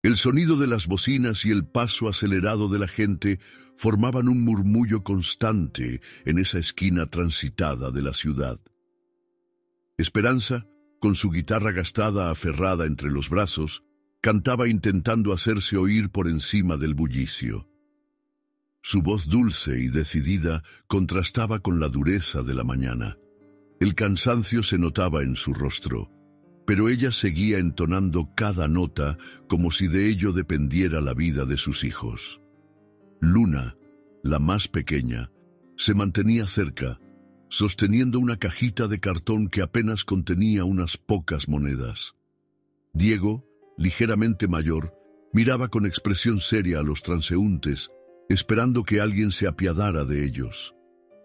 El sonido de las bocinas y el paso acelerado de la gente formaban un murmullo constante en esa esquina transitada de la ciudad. Esperanza, con su guitarra gastada aferrada entre los brazos, cantaba intentando hacerse oír por encima del bullicio. Su voz dulce y decidida contrastaba con la dureza de la mañana. El cansancio se notaba en su rostro, pero ella seguía entonando cada nota como si de ello dependiera la vida de sus hijos. Luna, la más pequeña, se mantenía cerca, sosteniendo una cajita de cartón que apenas contenía unas pocas monedas. Diego, ligeramente mayor, miraba con expresión seria a los transeúntes, esperando que alguien se apiadara de ellos.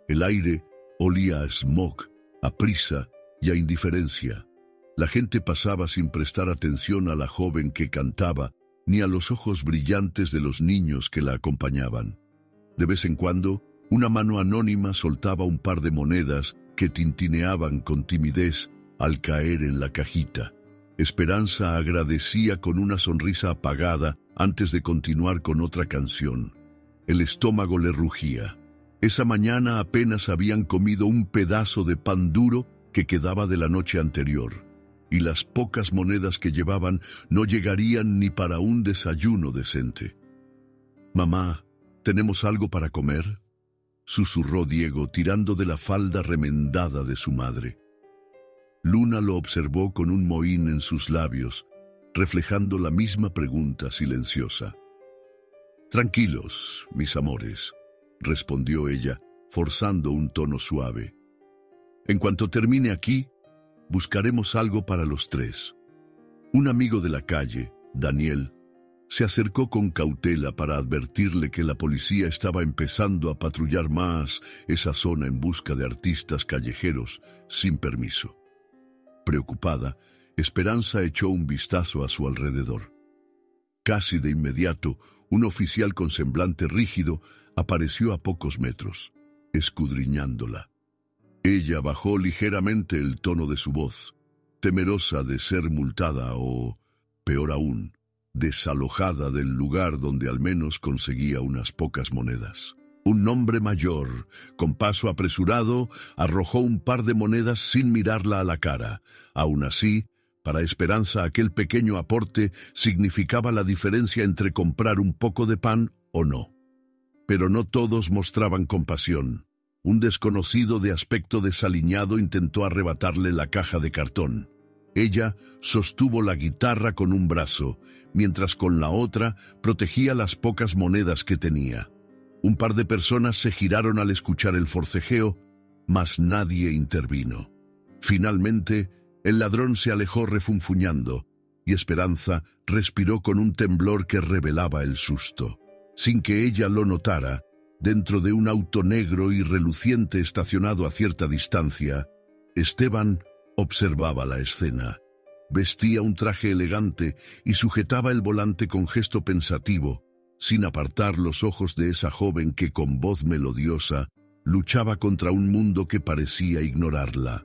El aire olía a smog, a prisa y a indiferencia. La gente pasaba sin prestar atención a la joven que cantaba, ni a los ojos brillantes de los niños que la acompañaban. De vez en cuando, una mano anónima soltaba un par de monedas que tintineaban con timidez al caer en la cajita. Esperanza agradecía con una sonrisa apagada antes de continuar con otra canción. El estómago le rugía. Esa mañana apenas habían comido un pedazo de pan duro que quedaba de la noche anterior, y las pocas monedas que llevaban no llegarían ni para un desayuno decente. «Mamá, ¿tenemos algo para comer?», susurró Diego, tirando de la falda remendada de su madre. Luna lo observó con un mohín en sus labios, reflejando la misma pregunta silenciosa. «Tranquilos, mis amores», respondió ella, forzando un tono suave. «En cuanto termine aquí, buscaremos algo para los tres». Un amigo de la calle, Daniel, se acercó con cautela para advertirle que la policía estaba empezando a patrullar más esa zona en busca de artistas callejeros sin permiso. Preocupada, Esperanza echó un vistazo a su alrededor. Casi de inmediato, un oficial con semblante rígido apareció a pocos metros, escudriñándola. Ella bajó ligeramente el tono de su voz, temerosa de ser multada o, peor aún, desalojada del lugar donde al menos conseguía unas pocas monedas. Un hombre mayor, con paso apresurado, arrojó un par de monedas sin mirarla a la cara. Aún así, para Esperanza aquel pequeño aporte significaba la diferencia entre comprar un poco de pan o no. Pero no todos mostraban compasión. Un desconocido de aspecto desaliñado intentó arrebatarle la caja de cartón. Ella sostuvo la guitarra con un brazo, mientras con la otra protegía las pocas monedas que tenía. Un par de personas se giraron al escuchar el forcejeo, mas nadie intervino. Finalmente, el ladrón se alejó refunfuñando, y Esperanza respiró con un temblor que revelaba el susto. Sin que ella lo notara, dentro de un auto negro y reluciente estacionado a cierta distancia, Esteban observaba la escena. Vestía un traje elegante y sujetaba el volante con gesto pensativo, sin apartar los ojos de esa joven que con voz melodiosa luchaba contra un mundo que parecía ignorarla.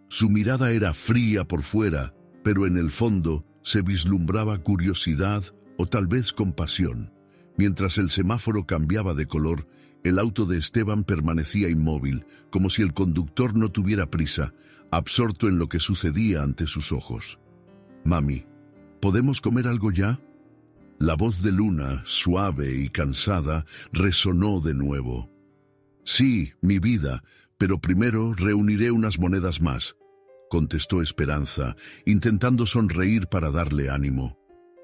Su mirada era fría por fuera, pero en el fondo se vislumbraba curiosidad o tal vez compasión. Mientras el semáforo cambiaba de color, el auto de Esteban permanecía inmóvil, como si el conductor no tuviera prisa, absorto en lo que sucedía ante sus ojos. «Mami, ¿podemos comer algo ya?». La voz de Luna, suave y cansada, resonó de nuevo. «Sí, mi vida, pero primero reuniré unas monedas más», contestó Esperanza, intentando sonreír para darle ánimo.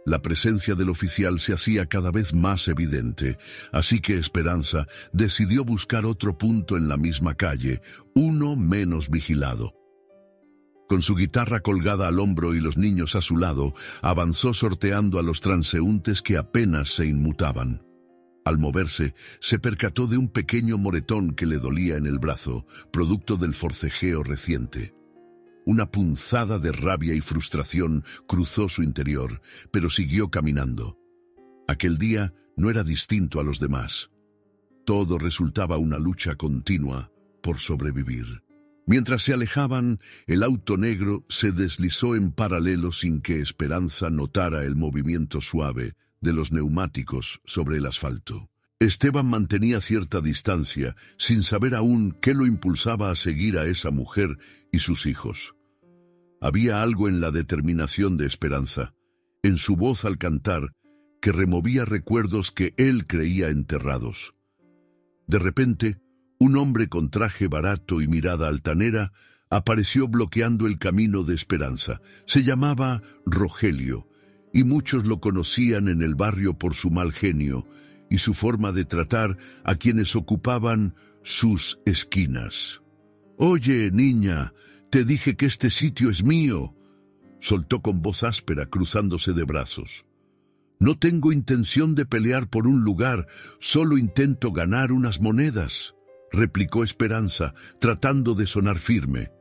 La presencia del oficial se hacía cada vez más evidente, así que Esperanza decidió buscar otro punto en la misma calle, uno menos vigilado. Con su guitarra colgada al hombro y los niños a su lado, avanzó sorteando a los transeúntes que apenas se inmutaban. Al moverse, se percató de un pequeño moretón que le dolía en el brazo, producto del forcejeo reciente. Una punzada de rabia y frustración cruzó su interior, pero siguió caminando. Aquel día no era distinto a los demás. Todo resultaba una lucha continua por sobrevivir. Mientras se alejaban, el auto negro se deslizó en paralelo sin que Esperanza notara el movimiento suave de los neumáticos sobre el asfalto. Esteban mantenía cierta distancia, sin saber aún qué lo impulsaba a seguir a esa mujer y sus hijos. Había algo en la determinación de Esperanza, en su voz al cantar, que removía recuerdos que él creía enterrados. De repente, un hombre con traje barato y mirada altanera apareció bloqueando el camino de Esperanza. Se llamaba Rogelio, y muchos lo conocían en el barrio por su mal genio y su forma de tratar a quienes ocupaban sus esquinas. «Oye, niña, te dije que este sitio es mío», soltó con voz áspera, cruzándose de brazos. «No tengo intención de pelear por un lugar, solo intento ganar unas monedas», replicó Esperanza, tratando de sonar firme.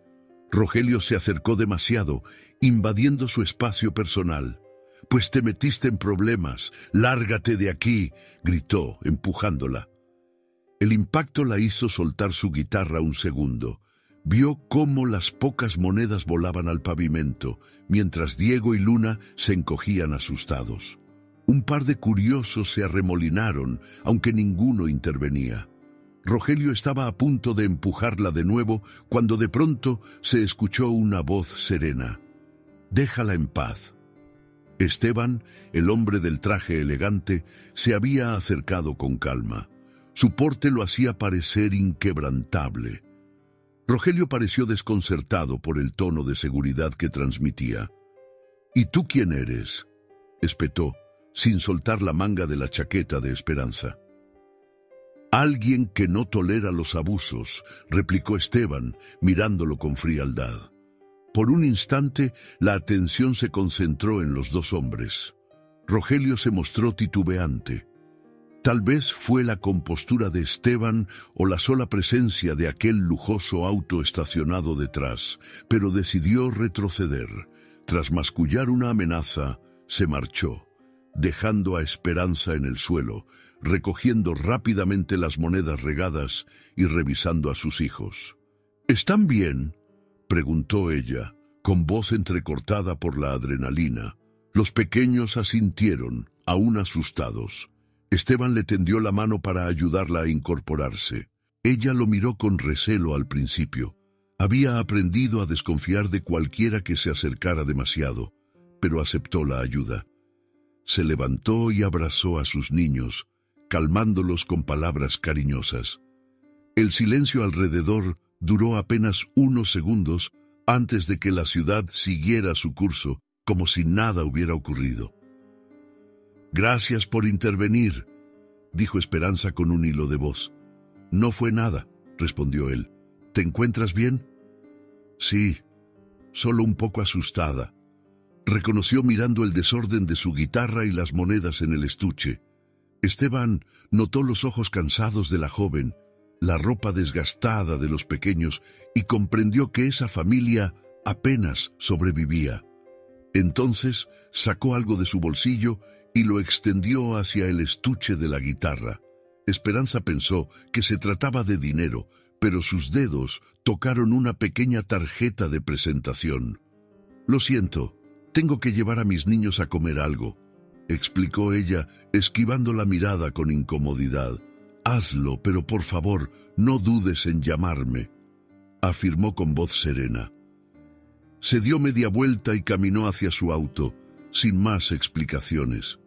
Rogelio se acercó demasiado, invadiendo su espacio personal. «Pues te metiste en problemas, lárgate de aquí», gritó, empujándola. El impacto la hizo soltar su guitarra un segundo. Vio cómo las pocas monedas volaban al pavimento, mientras Diego y Luna se encogían asustados. Un par de curiosos se arremolinaron, aunque ninguno intervenía. Rogelio estaba a punto de empujarla de nuevo cuando de pronto se escuchó una voz serena. «Déjala en paz». Esteban, el hombre del traje elegante, se había acercado con calma. Su porte lo hacía parecer inquebrantable. Rogelio pareció desconcertado por el tono de seguridad que transmitía. «¿Y tú quién eres?», espetó, sin soltar la manga de la chaqueta de Esperanza. «Alguien que no tolera los abusos», replicó Esteban, mirándolo con frialdad. Por un instante, la atención se concentró en los dos hombres. Rogelio se mostró titubeante. Tal vez fue la compostura de Esteban o la sola presencia de aquel lujoso auto estacionado detrás, pero decidió retroceder. Tras mascullar una amenaza, se marchó, dejando a Esperanza en el suelo, recogiendo rápidamente las monedas regadas y revisando a sus hijos. «¿Están bien?», preguntó ella, con voz entrecortada por la adrenalina. Los pequeños asintieron, aún asustados. Esteban le tendió la mano para ayudarla a incorporarse. Ella lo miró con recelo al principio. Había aprendido a desconfiar de cualquiera que se acercara demasiado, pero aceptó la ayuda. Se levantó y abrazó a sus niños, calmándolos con palabras cariñosas. El silencio alrededor duró apenas unos segundos antes de que la ciudad siguiera su curso, como si nada hubiera ocurrido. «Gracias por intervenir», dijo Esperanza con un hilo de voz. «No fue nada», respondió él. «¿Te encuentras bien?» «Sí, solo un poco asustada», reconoció mirando el desorden de su guitarra y las monedas en el estuche. Esteban notó los ojos cansados de la joven, la ropa desgastada de los pequeños y comprendió que esa familia apenas sobrevivía. Entonces sacó algo de su bolsillo y lo extendió hacia el estuche de la guitarra. Esperanza pensó que se trataba de dinero, pero sus dedos tocaron una pequeña tarjeta de presentación. «Lo siento, tengo que llevar a mis niños a comer algo», explicó ella, esquivando la mirada con incomodidad. «Hazlo, pero por favor, no dudes en llamarme», afirmó con voz serena. Se dio media vuelta y caminó hacia su auto, sin más explicaciones.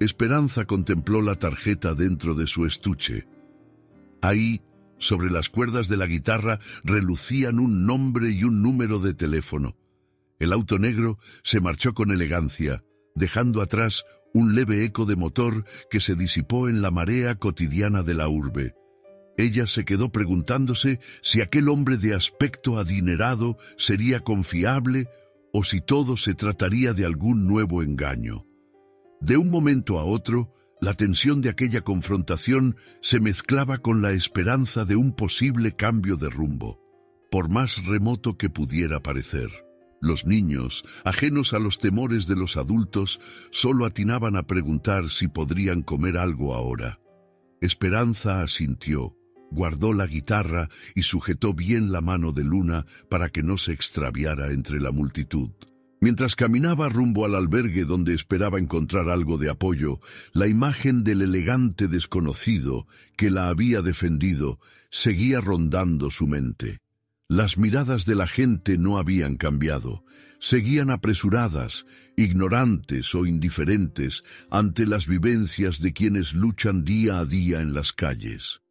Esperanza contempló la tarjeta dentro de su estuche. Ahí, sobre las cuerdas de la guitarra, relucían un nombre y un número de teléfono. El auto negro se marchó con elegancia, dejando atrás un leve eco de motor que se disipó en la marea cotidiana de la urbe. Ella se quedó preguntándose si aquel hombre de aspecto adinerado sería confiable o si todo se trataría de algún nuevo engaño. De un momento a otro, la tensión de aquella confrontación se mezclaba con la esperanza de un posible cambio de rumbo, por más remoto que pudiera parecer. Los niños, ajenos a los temores de los adultos, solo atinaban a preguntar si podrían comer algo ahora. Esperanza asintió, guardó la guitarra y sujetó bien la mano de Luna para que no se extraviara entre la multitud. Mientras caminaba rumbo al albergue donde esperaba encontrar algo de apoyo, la imagen del elegante desconocido que la había defendido seguía rondando su mente. Las miradas de la gente no habían cambiado. Seguían apresuradas, ignorantes o indiferentes ante las vivencias de quienes luchan día a día en las calles.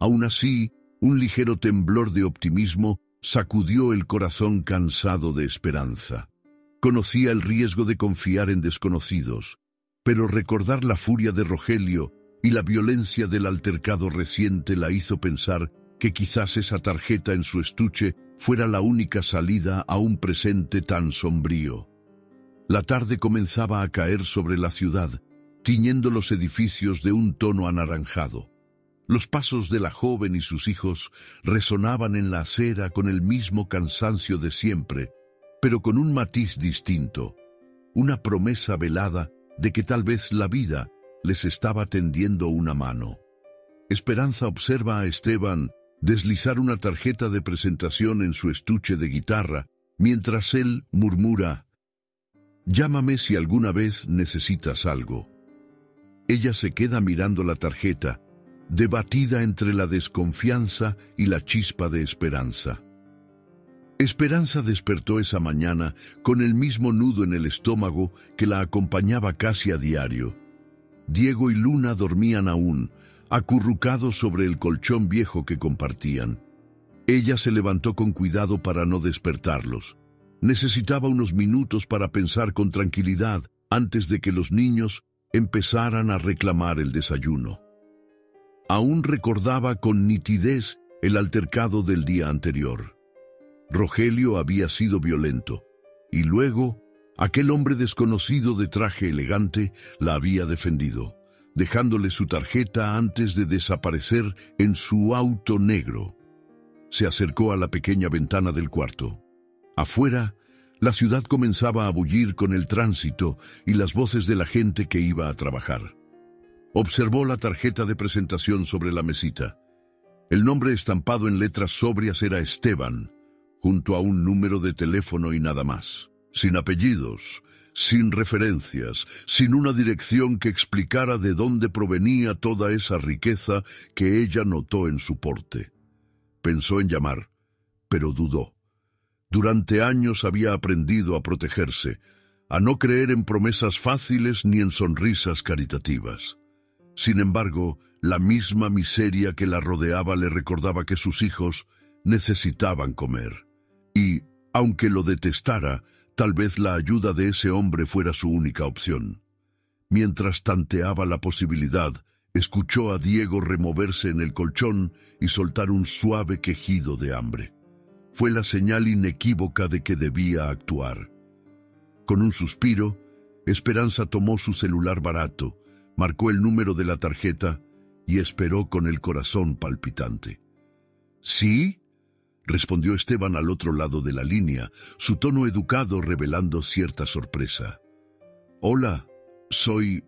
Aún así, un ligero temblor de optimismo sacudió el corazón cansado de esperanza. Conocía el riesgo de confiar en desconocidos, pero recordar la furia de Rogelio y la violencia del altercado reciente la hizo pensar que quizás esa tarjeta en su estuche fuera la única salida a un presente tan sombrío. La tarde comenzaba a caer sobre la ciudad, tiñendo los edificios de un tono anaranjado. Los pasos de la joven y sus hijos resonaban en la acera con el mismo cansancio de siempre, pero con un matiz distinto, una promesa velada de que tal vez la vida les estaba tendiendo una mano. Esperanza observa a Esteban deslizar una tarjeta de presentación en su estuche de guitarra, mientras él murmura: «Llámame si alguna vez necesitas algo». Ella se queda mirando la tarjeta, debatida entre la desconfianza y la chispa de esperanza. Esperanza despertó esa mañana con el mismo nudo en el estómago que la acompañaba casi a diario. Diego y Luna dormían aún, acurrucados sobre el colchón viejo que compartían. Ella se levantó con cuidado para no despertarlos. Necesitaba unos minutos para pensar con tranquilidad antes de que los niños empezaran a reclamar el desayuno. Aún recordaba con nitidez el altercado del día anterior. Rogelio había sido violento, y luego aquel hombre desconocido de traje elegante la había defendido, dejándole su tarjeta antes de desaparecer en su auto negro. Se acercó a la pequeña ventana del cuarto. Afuera, la ciudad comenzaba a bullir con el tránsito y las voces de la gente que iba a trabajar. Observó la tarjeta de presentación sobre la mesita. El nombre estampado en letras sobrias era Esteban, junto a un número de teléfono y nada más. Sin apellidos, sin referencias, sin una dirección que explicara de dónde provenía toda esa riqueza que ella notó en su porte. Pensó en llamar, pero dudó. Durante años había aprendido a protegerse, a no creer en promesas fáciles ni en sonrisas caritativas. Sin embargo, la misma miseria que la rodeaba le recordaba que sus hijos necesitaban comer. Y, aunque lo detestara, tal vez la ayuda de ese hombre fuera su única opción. Mientras tanteaba la posibilidad, escuchó a Diego removerse en el colchón y soltar un suave quejido de hambre. Fue la señal inequívoca de que debía actuar. Con un suspiro, Esperanza tomó su celular barato, marcó el número de la tarjeta y esperó con el corazón palpitante. ¿Sí?, respondió Esteban al otro lado de la línea, su tono educado revelando cierta sorpresa. «Hola, soy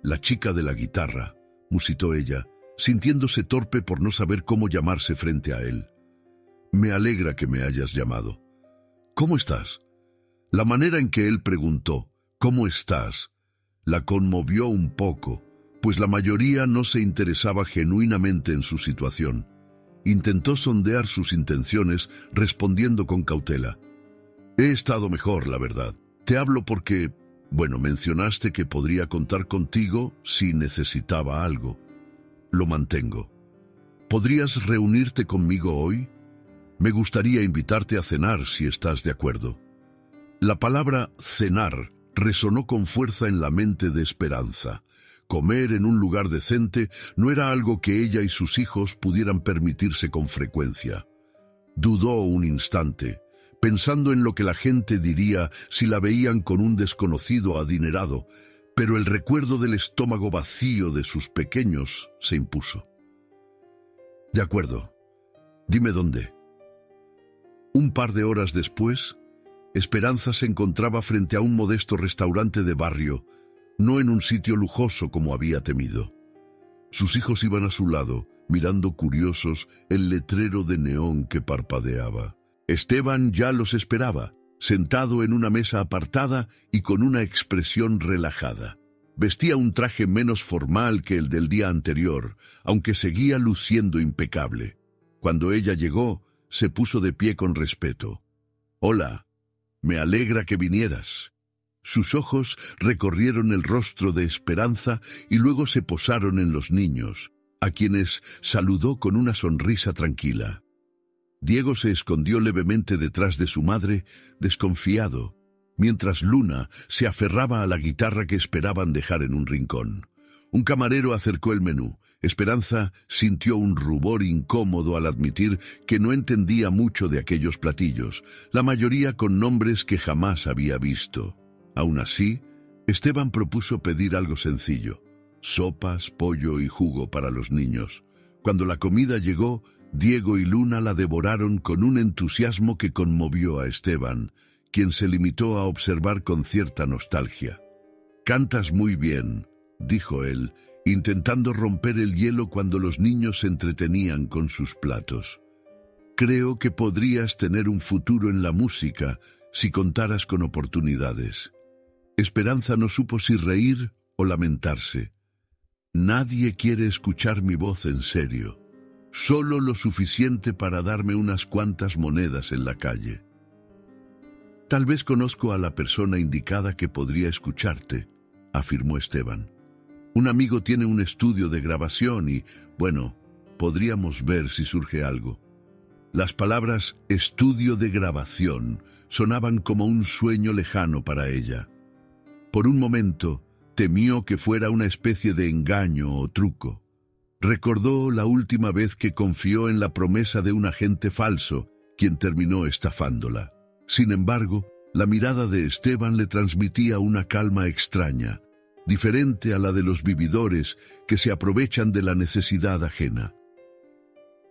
la chica de la guitarra», musitó ella, sintiéndose torpe por no saber cómo llamarse frente a él. «Me alegra que me hayas llamado. ¿Cómo estás?». La manera en que él preguntó «¿Cómo estás?», la conmovió un poco, pues la mayoría no se interesaba genuinamente en su situación. Intentó sondear sus intenciones, respondiendo con cautela. «He estado mejor, la verdad. Te hablo porque, mencionaste que podría contar contigo si necesitaba algo. Lo mantengo. ¿Podrías reunirte conmigo hoy? Me gustaría invitarte a cenar si estás de acuerdo». La palabra cenar resonó con fuerza en la mente de Esperanza. Comer en un lugar decente no era algo que ella y sus hijos pudieran permitirse con frecuencia. Dudó un instante, pensando en lo que la gente diría si la veían con un desconocido adinerado, pero el recuerdo del estómago vacío de sus pequeños se impuso. «De acuerdo. Dime dónde». Un par de horas después, Esperanza se encontraba frente a un modesto restaurante de barrio, no en un sitio lujoso como había temido. Sus hijos iban a su lado, mirando curiosos el letrero de neón que parpadeaba. Esteban ya los esperaba, sentado en una mesa apartada y con una expresión relajada. Vestía un traje menos formal que el del día anterior, aunque seguía luciendo impecable. Cuando ella llegó, se puso de pie con respeto. «Hola, me alegra que vinieras». Sus ojos recorrieron el rostro de Esperanza y luego se posaron en los niños, a quienes saludó con una sonrisa tranquila. Diego se escondió levemente detrás de su madre, desconfiado, mientras Luna se aferraba a la guitarra que esperaban dejar en un rincón. Un camarero acercó el menú. Esperanza sintió un rubor incómodo al admitir que no entendía mucho de aquellos platillos, la mayoría con nombres que jamás había visto. Aún así, Esteban propuso pedir algo sencillo: sopas, pollo y jugo para los niños. Cuando la comida llegó, Diego y Luna la devoraron con un entusiasmo que conmovió a Esteban, quien se limitó a observar con cierta nostalgia. «Cantas muy bien», dijo él, intentando romper el hielo cuando los niños se entretenían con sus platos. «Creo que podrías tener un futuro en la música si contaras con oportunidades». Esperanza no supo si reír o lamentarse. «Nadie quiere escuchar mi voz en serio. Solo lo suficiente para darme unas cuantas monedas en la calle». «Tal vez conozco a la persona indicada que podría escucharte», afirmó Esteban. «Un amigo tiene un estudio de grabación y, bueno, podríamos ver si surge algo». Las palabras «estudio de grabación» sonaban como un sueño lejano para ella. Por un momento, temió que fuera una especie de engaño o truco. Recordó la última vez que confió en la promesa de un agente falso, quien terminó estafándola. Sin embargo, la mirada de Esteban le transmitía una calma extraña, diferente a la de los vividores que se aprovechan de la necesidad ajena.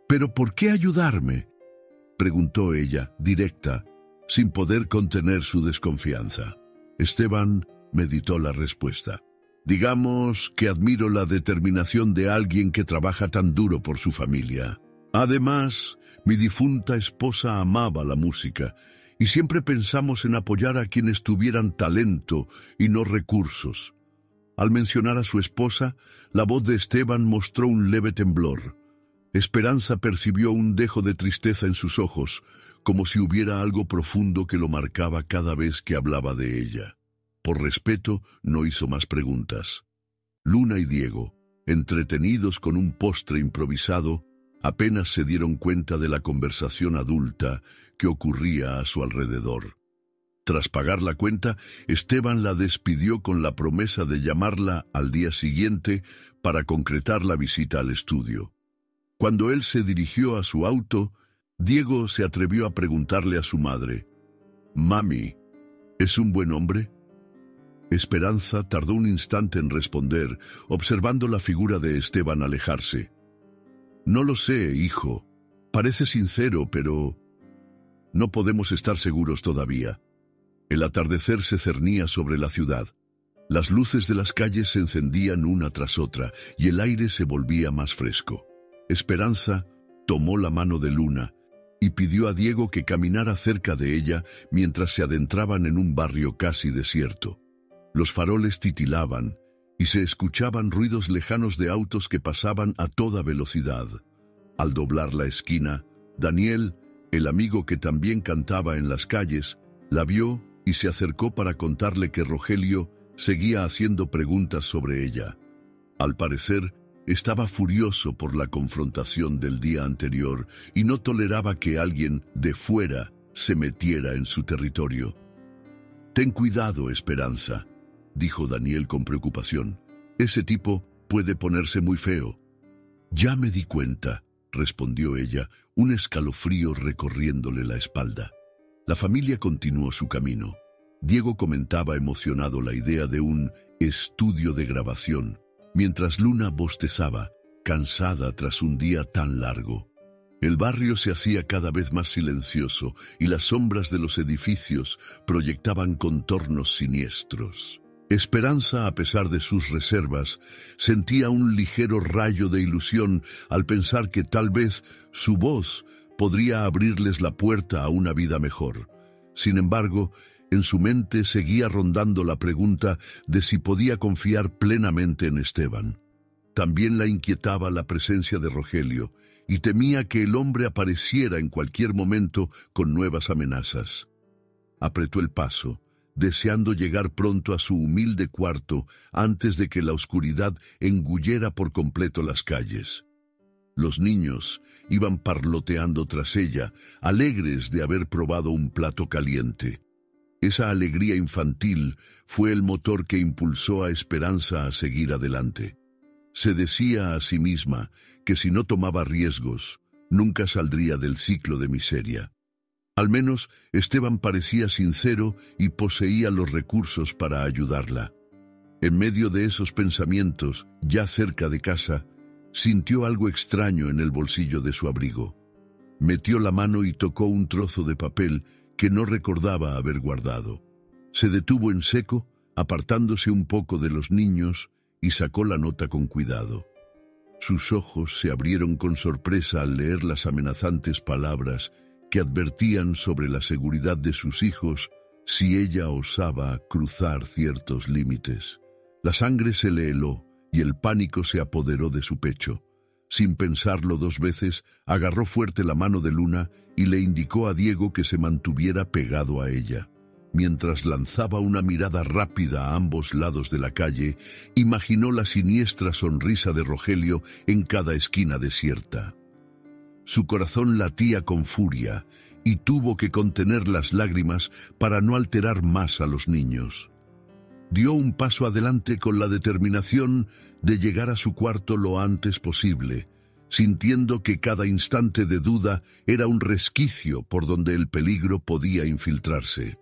«¿Pero por qué ayudarme?», preguntó ella, directa, sin poder contener su desconfianza. Esteban meditó la respuesta. «Digamos que admiro la determinación de alguien que trabaja tan duro por su familia. Además, mi difunta esposa amaba la música y siempre pensamos en apoyar a quienes tuvieran talento y no recursos». Al mencionar a su esposa, la voz de Esteban mostró un leve temblor. Esperanza percibió un dejo de tristeza en sus ojos, como si hubiera algo profundo que lo marcaba cada vez que hablaba de ella. Por respeto, no hizo más preguntas. Luna y Diego, entretenidos con un postre improvisado, apenas se dieron cuenta de la conversación adulta que ocurría a su alrededor. Tras pagar la cuenta, Esteban la despidió con la promesa de llamarla al día siguiente para concretar la visita al estudio. Cuando él se dirigió a su auto, Diego se atrevió a preguntarle a su madre: «Mami, ¿es un buen hombre?». Esperanza tardó un instante en responder, observando la figura de Esteban alejarse. «No lo sé, hijo. Parece sincero, pero no podemos estar seguros todavía». El atardecer se cernía sobre la ciudad. Las luces de las calles se encendían una tras otra y el aire se volvía más fresco. Esperanza tomó la mano de Luna y pidió a Diego que caminara cerca de ella mientras se adentraban en un barrio casi desierto. Los faroles titilaban y se escuchaban ruidos lejanos de autos que pasaban a toda velocidad. Al doblar la esquina, Daniel, el amigo que también cantaba en las calles, la vio y se acercó para contarle que Rogelio seguía haciendo preguntas sobre ella. Al parecer, estaba furioso por la confrontación del día anterior y no toleraba que alguien de fuera se metiera en su territorio. «Ten cuidado, Esperanza», dijo Daniel con preocupación. «Ese tipo puede ponerse muy feo». «Ya me di cuenta», respondió ella, un escalofrío recorriéndole la espalda. La familia continuó su camino. Diego comentaba emocionado la idea de un estudio de grabación, mientras Luna bostezaba, cansada tras un día tan largo. El barrio se hacía cada vez más silencioso y las sombras de los edificios proyectaban contornos siniestros. Esperanza, a pesar de sus reservas, sentía un ligero rayo de ilusión al pensar que tal vez su voz podría abrirles la puerta a una vida mejor. Sin embargo, en su mente seguía rondando la pregunta de si podía confiar plenamente en Esteban. También la inquietaba la presencia de Rogelio y temía que el hombre apareciera en cualquier momento con nuevas amenazas. Apretó el paso, deseando llegar pronto a su humilde cuarto antes de que la oscuridad engullera por completo las calles. Los niños iban parloteando tras ella, alegres de haber probado un plato caliente. Esa alegría infantil fue el motor que impulsó a Esperanza a seguir adelante. Se decía a sí misma que si no tomaba riesgos, nunca saldría del ciclo de miseria. Al menos Esteban parecía sincero y poseía los recursos para ayudarla. En medio de esos pensamientos, ya cerca de casa, sintió algo extraño en el bolsillo de su abrigo. Metió la mano y tocó un trozo de papel que no recordaba haber guardado. Se detuvo en seco, apartándose un poco de los niños, y sacó la nota con cuidado. Sus ojos se abrieron con sorpresa al leer las amenazantes palabras que advertían sobre la seguridad de sus hijos si ella osaba cruzar ciertos límites. La sangre se le heló y el pánico se apoderó de su pecho. Sin pensarlo 2 veces, agarró fuerte la mano de Luna y le indicó a Diego que se mantuviera pegado a ella. Mientras lanzaba una mirada rápida a ambos lados de la calle, imaginó la siniestra sonrisa de Rogelio en cada esquina desierta. Su corazón latía con furia y tuvo que contener las lágrimas para no alterar más a los niños. Dio un paso adelante con la determinación de llegar a su cuarto lo antes posible, sintiendo que cada instante de duda era un resquicio por donde el peligro podía infiltrarse.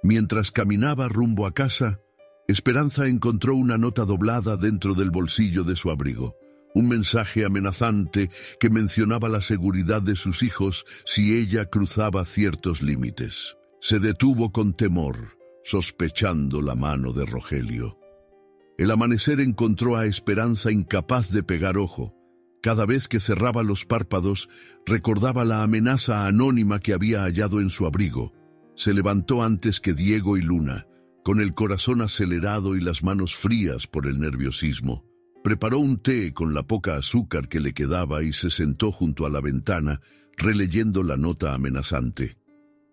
Mientras caminaba rumbo a casa, Esperanza encontró una nota doblada dentro del bolsillo de su abrigo. Un mensaje amenazante que mencionaba la seguridad de sus hijos si ella cruzaba ciertos límites. Se detuvo con temor, sospechando la mano de Rogelio. El amanecer encontró a Esperanza incapaz de pegar ojo. Cada vez que cerraba los párpados, recordaba la amenaza anónima que había hallado en su abrigo. Se levantó antes que Diego y Luna, con el corazón acelerado y las manos frías por el nerviosismo. Preparó un té con la poca azúcar que le quedaba y se sentó junto a la ventana, releyendo la nota amenazante.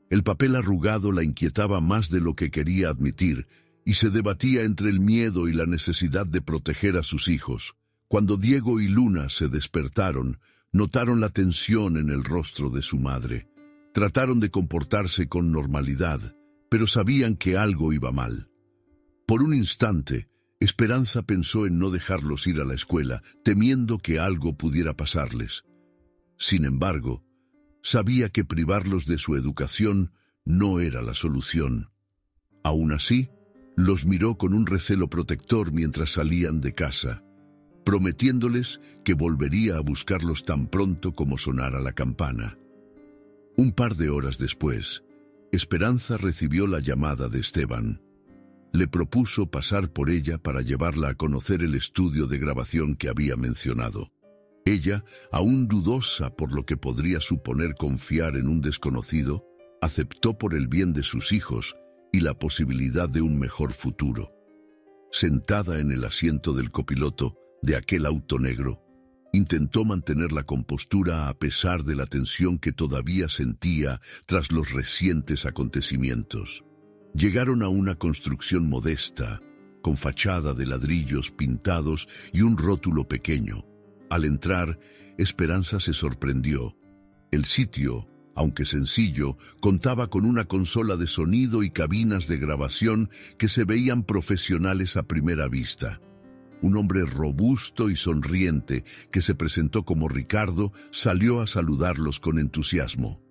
El papel arrugado la inquietaba más de lo que quería admitir, y se debatía entre el miedo y la necesidad de proteger a sus hijos. Cuando Diego y Luna se despertaron, notaron la tensión en el rostro de su madre. Trataron de comportarse con normalidad, pero sabían que algo iba mal. Por un instante, Esperanza pensó en no dejarlos ir a la escuela, temiendo que algo pudiera pasarles. Sin embargo, sabía que privarlos de su educación no era la solución. Aún así, los miró con un recelo protector mientras salían de casa, prometiéndoles que volvería a buscarlos tan pronto como sonara la campana. Un par de horas después, Esperanza recibió la llamada de Esteban. Le propuso pasar por ella para llevarla a conocer el estudio de grabación que había mencionado. Ella, aún dudosa por lo que podría suponer confiar en un desconocido, aceptó por el bien de sus hijos y la posibilidad de un mejor futuro. Sentada en el asiento del copiloto de aquel auto negro, intentó mantener la compostura a pesar de la tensión que todavía sentía tras los recientes acontecimientos. Llegaron a una construcción modesta, con fachada de ladrillos pintados y un rótulo pequeño. Al entrar, Esperanza se sorprendió. El sitio, aunque sencillo, contaba con una consola de sonido y cabinas de grabación que se veían profesionales a primera vista. Un hombre robusto y sonriente, que se presentó como Ricardo, salió a saludarlos con entusiasmo.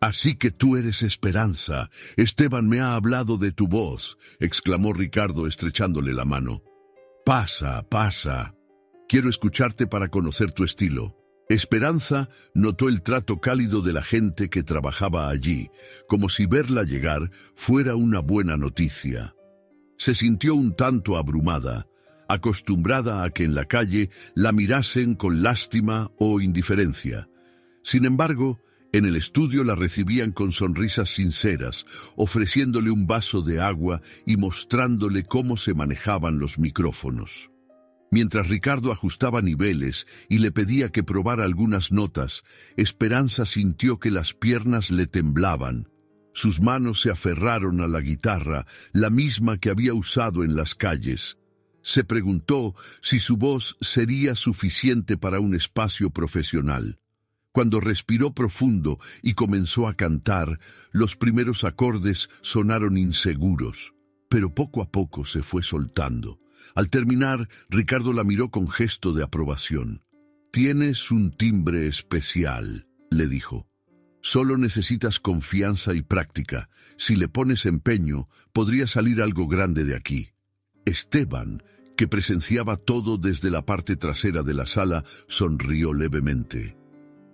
«Así que tú eres Esperanza. Esteban me ha hablado de tu voz», exclamó Ricardo estrechándole la mano. «Pasa, pasa. Quiero escucharte para conocer tu estilo». Esperanza notó el trato cálido de la gente que trabajaba allí, como si verla llegar fuera una buena noticia. Se sintió un tanto abrumada, acostumbrada a que en la calle la mirasen con lástima o indiferencia. Sin embargo, en el estudio la recibían con sonrisas sinceras, ofreciéndole un vaso de agua y mostrándole cómo se manejaban los micrófonos. Mientras Ricardo ajustaba niveles y le pedía que probara algunas notas, Esperanza sintió que las piernas le temblaban. Sus manos se aferraron a la guitarra, la misma que había usado en las calles. Se preguntó si su voz sería suficiente para un espacio profesional. Cuando respiró profundo y comenzó a cantar, los primeros acordes sonaron inseguros, pero poco a poco se fue soltando. Al terminar, Ricardo la miró con gesto de aprobación. «Tienes un timbre especial», le dijo. «Solo necesitas confianza y práctica. Si le pones empeño, podría salir algo grande de aquí». Esteban, que presenciaba todo desde la parte trasera de la sala, sonrió levemente.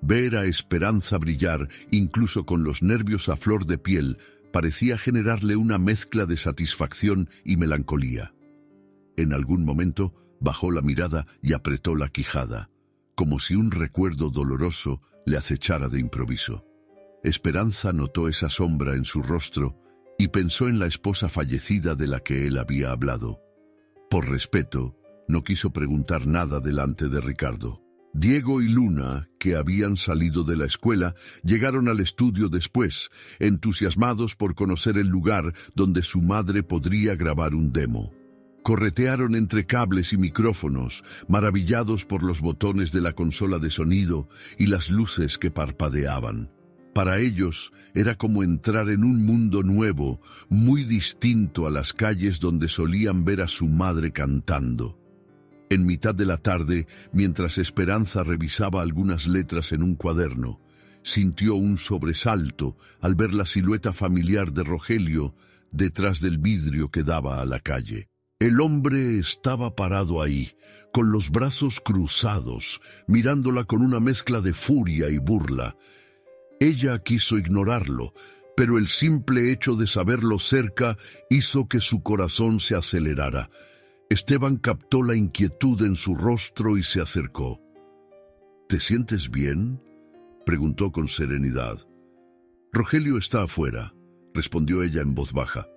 Ver a Esperanza brillar, incluso con los nervios a flor de piel, parecía generarle una mezcla de satisfacción y melancolía. En algún momento bajó la mirada y apretó la quijada, como si un recuerdo doloroso le acechara de improviso. Esperanza notó esa sombra en su rostro y pensó en la esposa fallecida de la que él había hablado. Por respeto, no quiso preguntar nada delante de Ricardo. Diego y Luna, que habían salido de la escuela, llegaron al estudio después, entusiasmados por conocer el lugar donde su madre podría grabar un demo. Corretearon entre cables y micrófonos, maravillados por los botones de la consola de sonido y las luces que parpadeaban. Para ellos era como entrar en un mundo nuevo, muy distinto a las calles donde solían ver a su madre cantando. En mitad de la tarde, mientras Esperanza revisaba algunas letras en un cuaderno, sintió un sobresalto al ver la silueta familiar de Rogelio detrás del vidrio que daba a la calle. El hombre estaba parado ahí, con los brazos cruzados, mirándola con una mezcla de furia y burla. Ella quiso ignorarlo, pero el simple hecho de saberlo cerca hizo que su corazón se acelerara. Esteban captó la inquietud en su rostro y se acercó. «¿Te sientes bien?», preguntó con serenidad. «Rogelio está afuera», respondió ella en voz baja.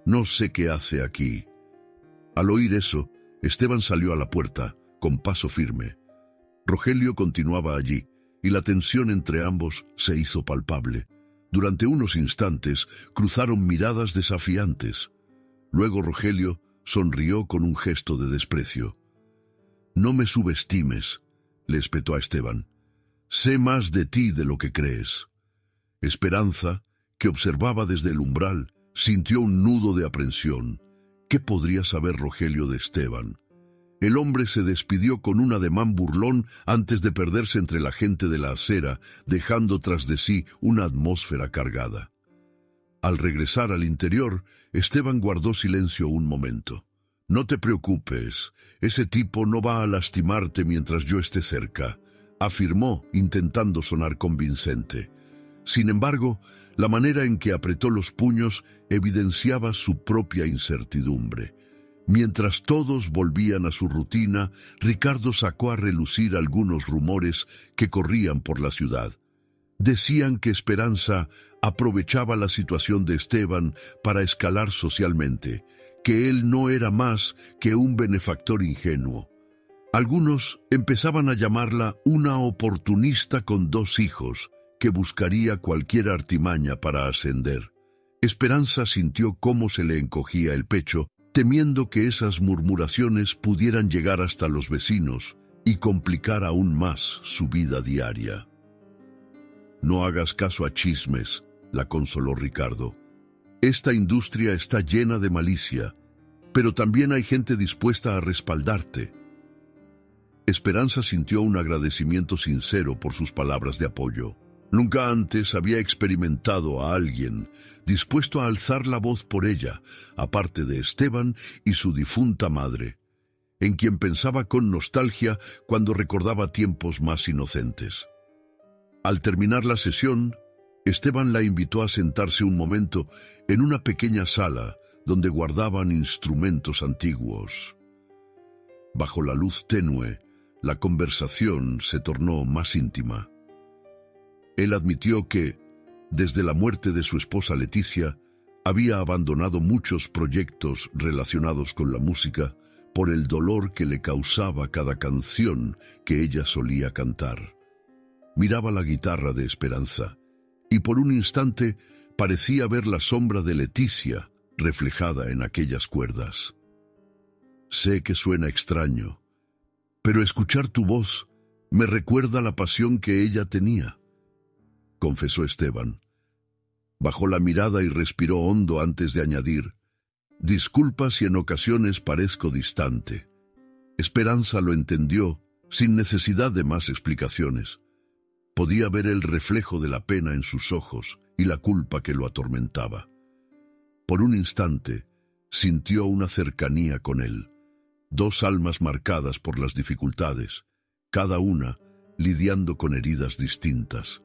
«No sé qué hace aquí». Al oír eso, Esteban salió a la puerta, con paso firme. Rogelio continuaba allí, y la tensión entre ambos se hizo palpable. Durante unos instantes cruzaron miradas desafiantes. Luego Rogelio sonrió con un gesto de desprecio. «No me subestimes», le espetó a Esteban. «Sé más de ti de lo que crees». Esperanza, que observaba desde el umbral, sintió un nudo de aprensión. ¿Qué podría saber Rogelio de Esteban? El hombre se despidió con un ademán burlón antes de perderse entre la gente de la acera, dejando tras de sí una atmósfera cargada. Al regresar al interior, Esteban guardó silencio un momento. «No te preocupes, ese tipo no va a lastimarte mientras yo esté cerca», afirmó, intentando sonar convincente. Sin embargo, la manera en que apretó los puños evidenciaba su propia incertidumbre. Mientras todos volvían a su rutina, Ricardo sacó a relucir algunos rumores que corrían por la ciudad. Decían que Esperanza aprovechaba la situación de Esteban para escalar socialmente, que él no era más que un benefactor ingenuo. Algunos empezaban a llamarla una oportunista con 2 hijos, que buscaría cualquier artimaña para ascender. Esperanza sintió cómo se le encogía el pecho, temiendo que esas murmuraciones pudieran llegar hasta los vecinos y complicar aún más su vida diaria. «No hagas caso a chismes», la consoló Ricardo. «Esta industria está llena de malicia, pero también hay gente dispuesta a respaldarte». Esperanza sintió un agradecimiento sincero por sus palabras de apoyo. Nunca antes había experimentado a alguien dispuesto a alzar la voz por ella, aparte de Esteban y su difunta madre, en quien pensaba con nostalgia cuando recordaba tiempos más inocentes. Al terminar la sesión, Esteban la invitó a sentarse un momento en una pequeña sala donde guardaban instrumentos antiguos. Bajo la luz tenue, la conversación se tornó más íntima. Él admitió que, desde la muerte de su esposa Leticia, había abandonado muchos proyectos relacionados con la música por el dolor que le causaba cada canción que ella solía cantar. Miraba la guitarra de Esperanza, y por un instante parecía ver la sombra de Leticia reflejada en aquellas cuerdas. Sé que suena extraño, pero escuchar tu voz me recuerda la pasión que ella tenía, confesó Esteban. Bajó la mirada y respiró hondo antes de añadir: disculpa si en ocasiones parezco distante. Esperanza lo entendió sin necesidad de más explicaciones. Podía ver el reflejo de la pena en sus ojos y la culpa que lo atormentaba. Por un instante, sintió una cercanía con él. Dos almas marcadas por las dificultades, cada una lidiando con heridas distintas.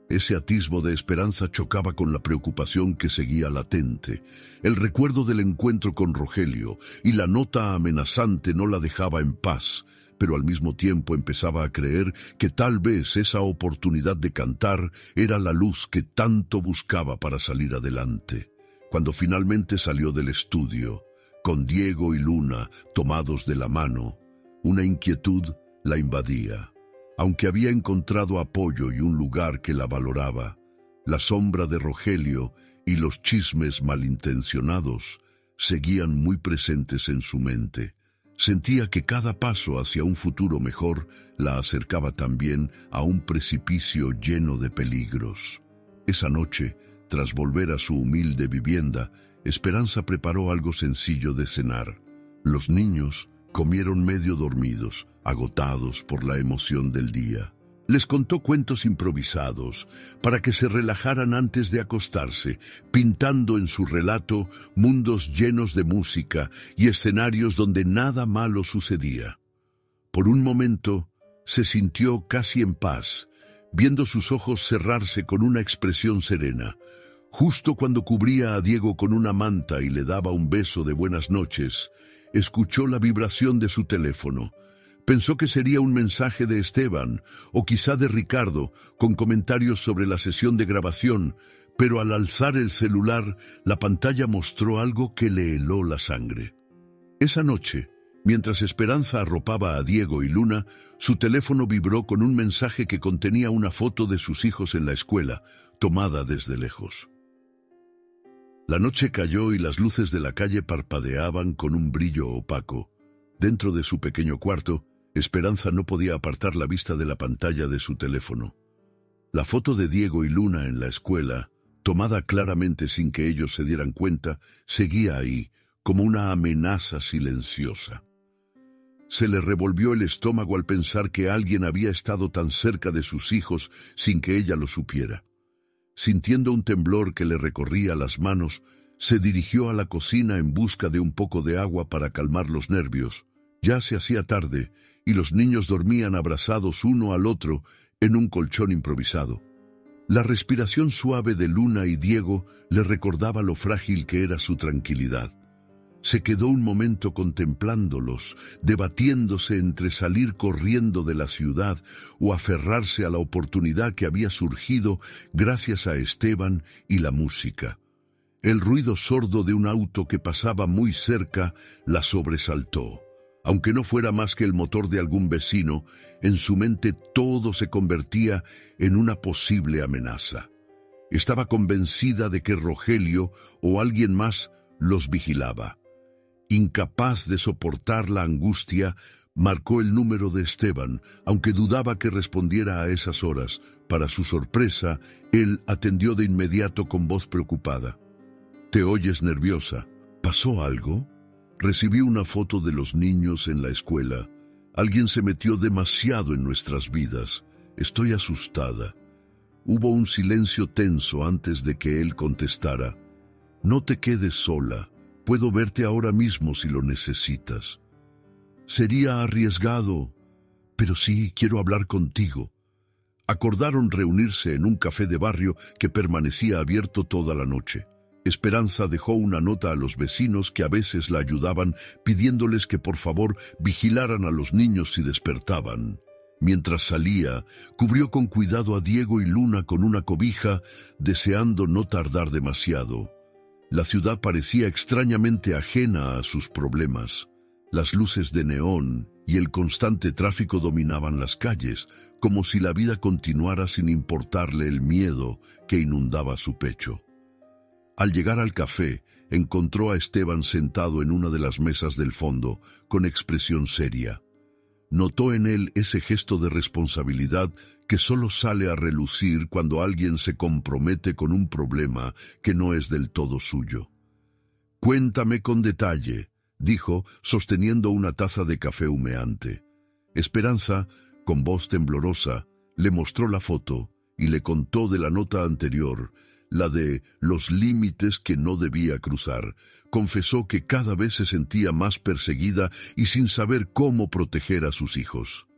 Ese atisbo de esperanza chocaba con la preocupación que seguía latente. El recuerdo del encuentro con Rogelio y la nota amenazante no la dejaba en paz, pero al mismo tiempo empezaba a creer que tal vez esa oportunidad de cantar era la luz que tanto buscaba para salir adelante. Cuando finalmente salió del estudio, con Diego y Luna tomados de la mano, una inquietud la invadía. Aunque había encontrado apoyo y un lugar que la valoraba, la sombra de Rogelio y los chismes malintencionados seguían muy presentes en su mente. Sentía que cada paso hacia un futuro mejor la acercaba también a un precipicio lleno de peligros. Esa noche, tras volver a su humilde vivienda, Esperanza preparó algo sencillo de cenar. Los niños comieron medio dormidos, agotados por la emoción del día. Les contó cuentos improvisados para que se relajaran antes de acostarse, pintando en su relato mundos llenos de música y escenarios donde nada malo sucedía. Por un momento se sintió casi en paz, viendo sus ojos cerrarse con una expresión serena. Justo cuando cubría a Diego con una manta y le daba un beso de buenas noches, escuchó la vibración de su teléfono. Pensó que sería un mensaje de Esteban o quizá de Ricardo con comentarios sobre la sesión de grabación, pero al alzar el celular, la pantalla mostró algo que le heló la sangre. Esa noche, mientras Esperanza arropaba a Diego y Luna, su teléfono vibró con un mensaje que contenía una foto de sus hijos en la escuela, tomada desde lejos. La noche cayó y las luces de la calle parpadeaban con un brillo opaco. Dentro de su pequeño cuarto, Esperanza no podía apartar la vista de la pantalla de su teléfono. La foto de Diego y Luna en la escuela, tomada claramente sin que ellos se dieran cuenta, seguía ahí, como una amenaza silenciosa. Se le revolvió el estómago al pensar que alguien había estado tan cerca de sus hijos sin que ella lo supiera. Sintiendo un temblor que le recorría las manos, se dirigió a la cocina en busca de un poco de agua para calmar los nervios. Ya se hacía tarde y los niños dormían abrazados uno al otro en un colchón improvisado. La respiración suave de Luna y Diego le recordaba lo frágil que era su tranquilidad. Se quedó un momento contemplándolos, debatiéndose entre salir corriendo de la ciudad o aferrarse a la oportunidad que había surgido gracias a Esteban y la música. El ruido sordo de un auto que pasaba muy cerca la sobresaltó. Aunque no fuera más que el motor de algún vecino, en su mente todo se convertía en una posible amenaza. Estaba convencida de que Rogelio o alguien más los vigilaba. Incapaz de soportar la angustia, marcó el número de Esteban, aunque dudaba que respondiera a esas horas. Para su sorpresa, él atendió de inmediato con voz preocupada. «¿Te oyes nerviosa? ¿Pasó algo?» «Recibí una foto de los niños en la escuela. Alguien se metió demasiado en nuestras vidas. Estoy asustada». Hubo un silencio tenso antes de que él contestara. «No te quedes sola. Puedo verte ahora mismo si lo necesitas». «Sería arriesgado, pero sí quiero hablar contigo». Acordaron reunirse en un café de barrio que permanecía abierto toda la noche. Esperanza dejó una nota a los vecinos que a veces la ayudaban, pidiéndoles que por favor vigilaran a los niños si despertaban. Mientras salía, cubrió con cuidado a Diego y Luna con una cobija, deseando no tardar demasiado. La ciudad parecía extrañamente ajena a sus problemas. Las luces de neón y el constante tráfico dominaban las calles, como si la vida continuara sin importarle el miedo que inundaba su pecho. Al llegar al café, encontró a Esteban sentado en una de las mesas del fondo, con expresión seria. Notó en él ese gesto de responsabilidad que solo sale a relucir cuando alguien se compromete con un problema que no es del todo suyo. «Cuéntame con detalle», dijo, sosteniendo una taza de café humeante. Esperanza, con voz temblorosa, le mostró la foto y le contó de la nota anterior, la de los límites que no debía cruzar. Confesó que cada vez se sentía más perseguida y sin saber cómo proteger a sus hijos.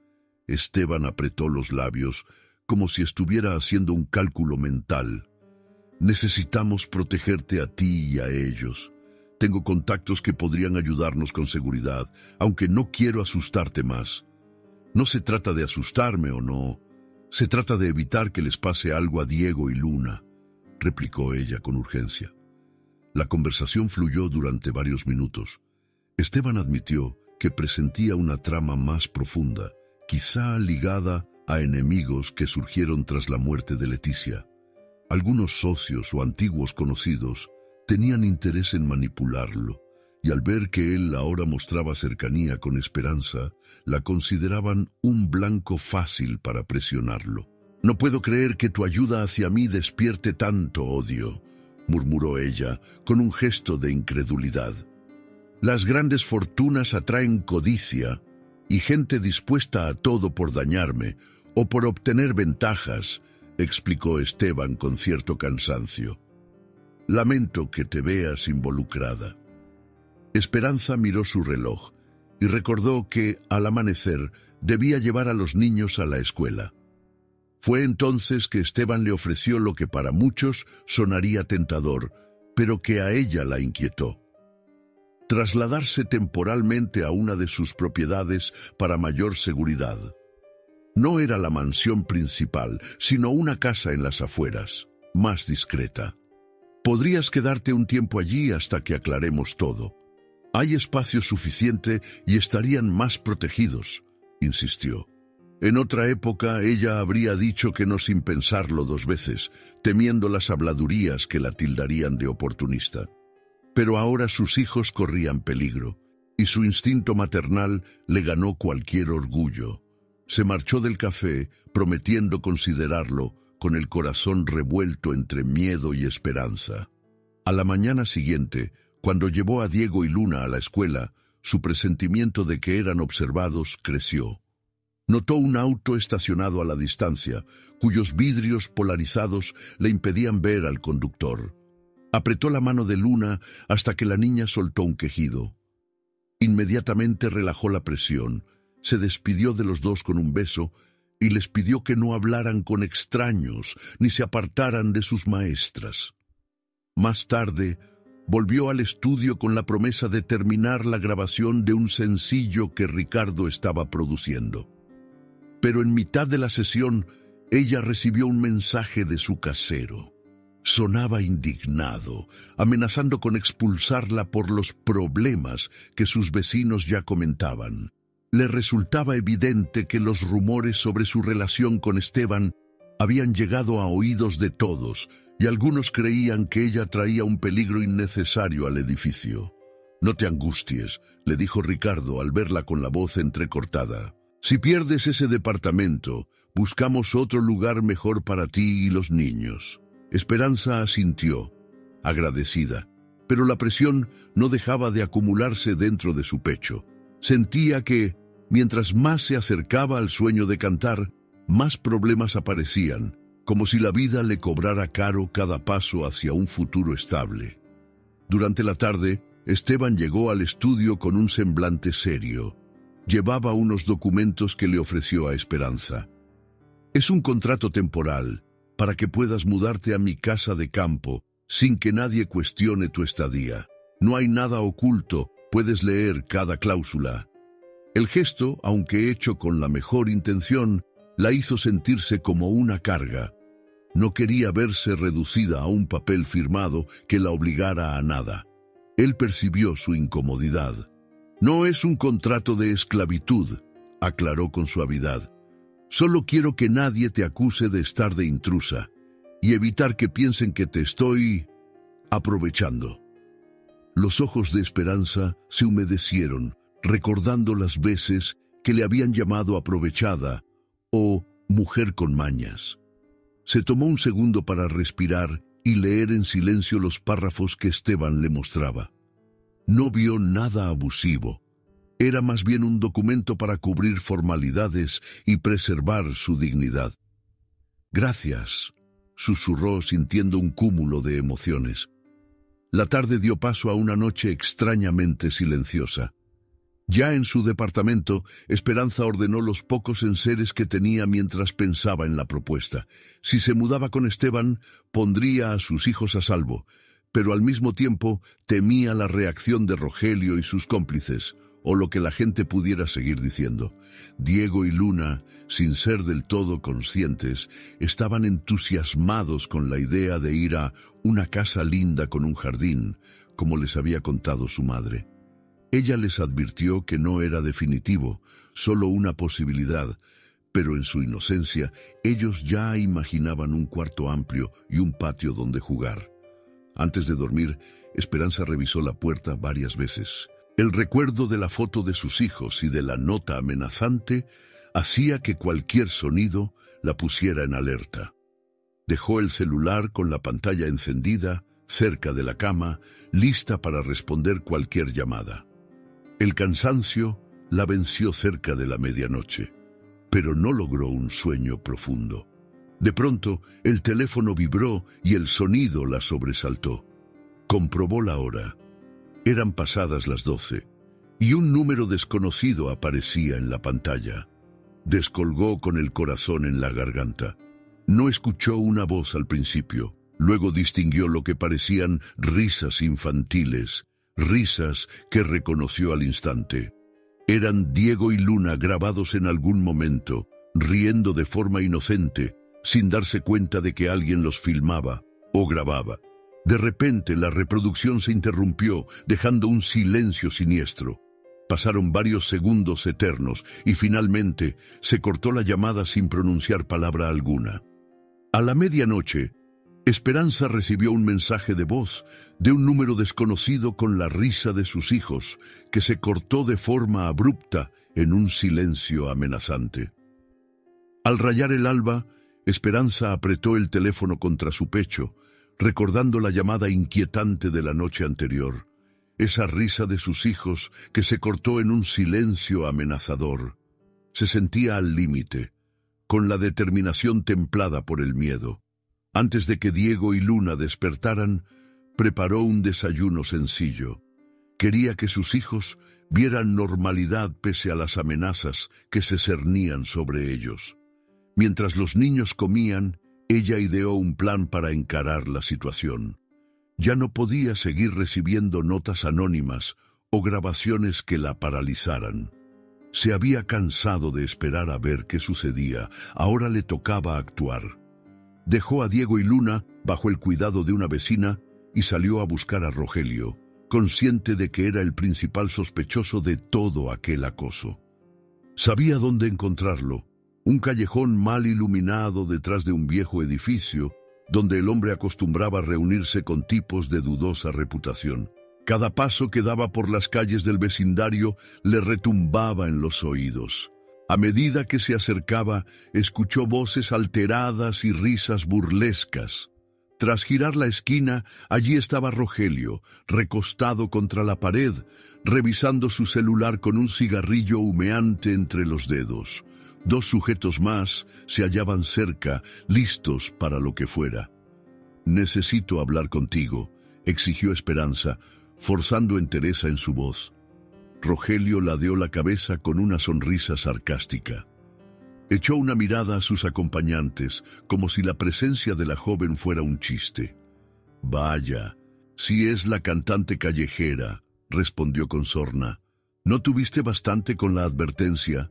Esteban apretó los labios, como si estuviera haciendo un cálculo mental. «Necesitamos protegerte a ti y a ellos. Tengo contactos que podrían ayudarnos con seguridad, aunque no quiero asustarte más. No se trata de asustarme o no, se trata de evitar que les pase algo a Diego y Luna», replicó ella con urgencia. La conversación fluyó durante varios minutos. Esteban admitió que presentía una trama más profunda, quizá ligada a enemigos que surgieron tras la muerte de Leticia. Algunos socios o antiguos conocidos tenían interés en manipularlo, y al ver que él ahora mostraba cercanía con Esperanza, la consideraban un blanco fácil para presionarlo. «No puedo creer que tu ayuda hacia mí despierte tanto odio», murmuró ella, con un gesto de incredulidad. «Las grandes fortunas atraen codicia y gente dispuesta a todo por dañarme o por obtener ventajas», explicó Esteban con cierto cansancio. «Lamento que te veas involucrada». Esperanza miró su reloj y recordó que, al amanecer, debía llevar a los niños a la escuela. Fue entonces que Esteban le ofreció lo que para muchos sonaría tentador, pero que a ella la inquietó: trasladarse temporalmente a una de sus propiedades para mayor seguridad. No era la mansión principal, sino una casa en las afueras, más discreta. «Podrías quedarte un tiempo allí hasta que aclaremos todo. Hay espacio suficiente y estarían más protegidos», insistió. En otra época ella habría dicho que no sin pensarlo dos veces, temiendo las habladurías que la tildarían de oportunista. Pero ahora sus hijos corrían peligro, y su instinto maternal le ganó cualquier orgullo. Se marchó del café, prometiendo considerarlo, con el corazón revuelto entre miedo y esperanza. A la mañana siguiente, cuando llevó a Diego y Luna a la escuela, su presentimiento de que eran observados creció. Notó un auto estacionado a la distancia, cuyos vidrios polarizados le impedían ver al conductor. Apretó la mano de Luna hasta que la niña soltó un quejido. Inmediatamente relajó la presión, se despidió de los dos con un beso y les pidió que no hablaran con extraños ni se apartaran de sus maestras. Más tarde, volvió al estudio con la promesa de terminar la grabación de un sencillo que Ricardo estaba produciendo. Pero en mitad de la sesión, ella recibió un mensaje de su casero. Sonaba indignado, amenazando con expulsarla por los problemas que sus vecinos ya comentaban. Le resultaba evidente que los rumores sobre su relación con Esteban habían llegado a oídos de todos, y algunos creían que ella traía un peligro innecesario al edificio. «No te angusties», le dijo Ricardo al verla con la voz entrecortada. «Si pierdes ese departamento, buscamos otro lugar mejor para ti y los niños». Esperanza asintió, agradecida, pero la presión no dejaba de acumularse dentro de su pecho. Sentía que, mientras más se acercaba al sueño de cantar, más problemas aparecían, como si la vida le cobrara caro cada paso hacia un futuro estable. Durante la tarde, Esteban llegó al estudio con un semblante serio. Llevaba unos documentos que le ofreció a Esperanza. «Es un contrato temporal, para que puedas mudarte a mi casa de campo sin que nadie cuestione tu estadía. No hay nada oculto, puedes leer cada cláusula. El gesto, aunque hecho con la mejor intención, la hizo sentirse como una carga. No quería verse reducida a un papel firmado que la obligara a nada. Él percibió su incomodidad. No es un contrato de esclavitud, aclaró con suavidad. Solo quiero que nadie te acuse de estar de intrusa y evitar que piensen que te estoy aprovechando. Los ojos de Esperanza se humedecieron, recordando las veces que le habían llamado aprovechada o mujer con mañas. Se tomó un segundo para respirar y leer en silencio los párrafos que Esteban le mostraba. No vio nada abusivo. Era más bien un documento para cubrir formalidades y preservar su dignidad. «Gracias», susurró sintiendo un cúmulo de emociones. La tarde dio paso a una noche extrañamente silenciosa. Ya en su departamento, Esperanza ordenó los pocos enseres que tenía mientras pensaba en la propuesta. Si se mudaba con Esteban, pondría a sus hijos a salvo, pero al mismo tiempo temía la reacción de Rogelio y sus cómplices, o lo que la gente pudiera seguir diciendo. Diego y Luna, sin ser del todo conscientes, estaban entusiasmados con la idea de ir a una casa linda con un jardín, como les había contado su madre. Ella les advirtió que no era definitivo, solo una posibilidad, pero en su inocencia ellos ya imaginaban un cuarto amplio y un patio donde jugar. Antes de dormir, Esperanza revisó la puerta varias veces. El recuerdo de la foto de sus hijos y de la nota amenazante hacía que cualquier sonido la pusiera en alerta. Dejó el celular con la pantalla encendida, cerca de la cama, lista para responder cualquier llamada. El cansancio la venció cerca de la medianoche, pero no logró un sueño profundo. De pronto, el teléfono vibró y el sonido la sobresaltó. Comprobó la hora. Eran pasadas las 12, y un número desconocido aparecía en la pantalla. Descolgó con el corazón en la garganta. No escuchó una voz al principio, luego distinguió lo que parecían risas infantiles, risas que reconoció al instante. Eran Diego y Luna grabados en algún momento, riendo de forma inocente, sin darse cuenta de que alguien los filmaba o grababa. De repente la reproducción se interrumpió, dejando un silencio siniestro. Pasaron varios segundos eternos y finalmente se cortó la llamada sin pronunciar palabra alguna. A la medianoche, Esperanza recibió un mensaje de voz de un número desconocido con la risa de sus hijos, que se cortó de forma abrupta en un silencio amenazante. Al rayar el alba, Esperanza apretó el teléfono contra su pecho, recordando la llamada inquietante de la noche anterior, esa risa de sus hijos que se cortó en un silencio amenazador. Se sentía al límite, con la determinación templada por el miedo. Antes de que Diego y Luna despertaran, preparó un desayuno sencillo. Quería que sus hijos vieran normalidad pese a las amenazas que se cernían sobre ellos. Mientras los niños comían, ella ideó un plan para encarar la situación. Ya no podía seguir recibiendo notas anónimas o grabaciones que la paralizaran. Se había cansado de esperar a ver qué sucedía, ahora le tocaba actuar. Dejó a Diego y Luna bajo el cuidado de una vecina y salió a buscar a Rogelio, consciente de que era el principal sospechoso de todo aquel acoso. Sabía dónde encontrarlo. Un callejón mal iluminado detrás de un viejo edificio, donde el hombre acostumbraba reunirse con tipos de dudosa reputación. Cada paso que daba por las calles del vecindario le retumbaba en los oídos. A medida que se acercaba, escuchó voces alteradas y risas burlescas. Tras girar la esquina, allí estaba Rogelio, recostado contra la pared, revisando su celular con un cigarrillo humeante entre los dedos. Dos sujetos más se hallaban cerca, listos para lo que fuera. «Necesito hablar contigo», exigió Esperanza, forzando entereza en su voz. Rogelio ladeó la cabeza con una sonrisa sarcástica. Echó una mirada a sus acompañantes, como si la presencia de la joven fuera un chiste. Vaya, si es la cantante callejera, respondió con sorna. ¿No tuviste bastante con la advertencia?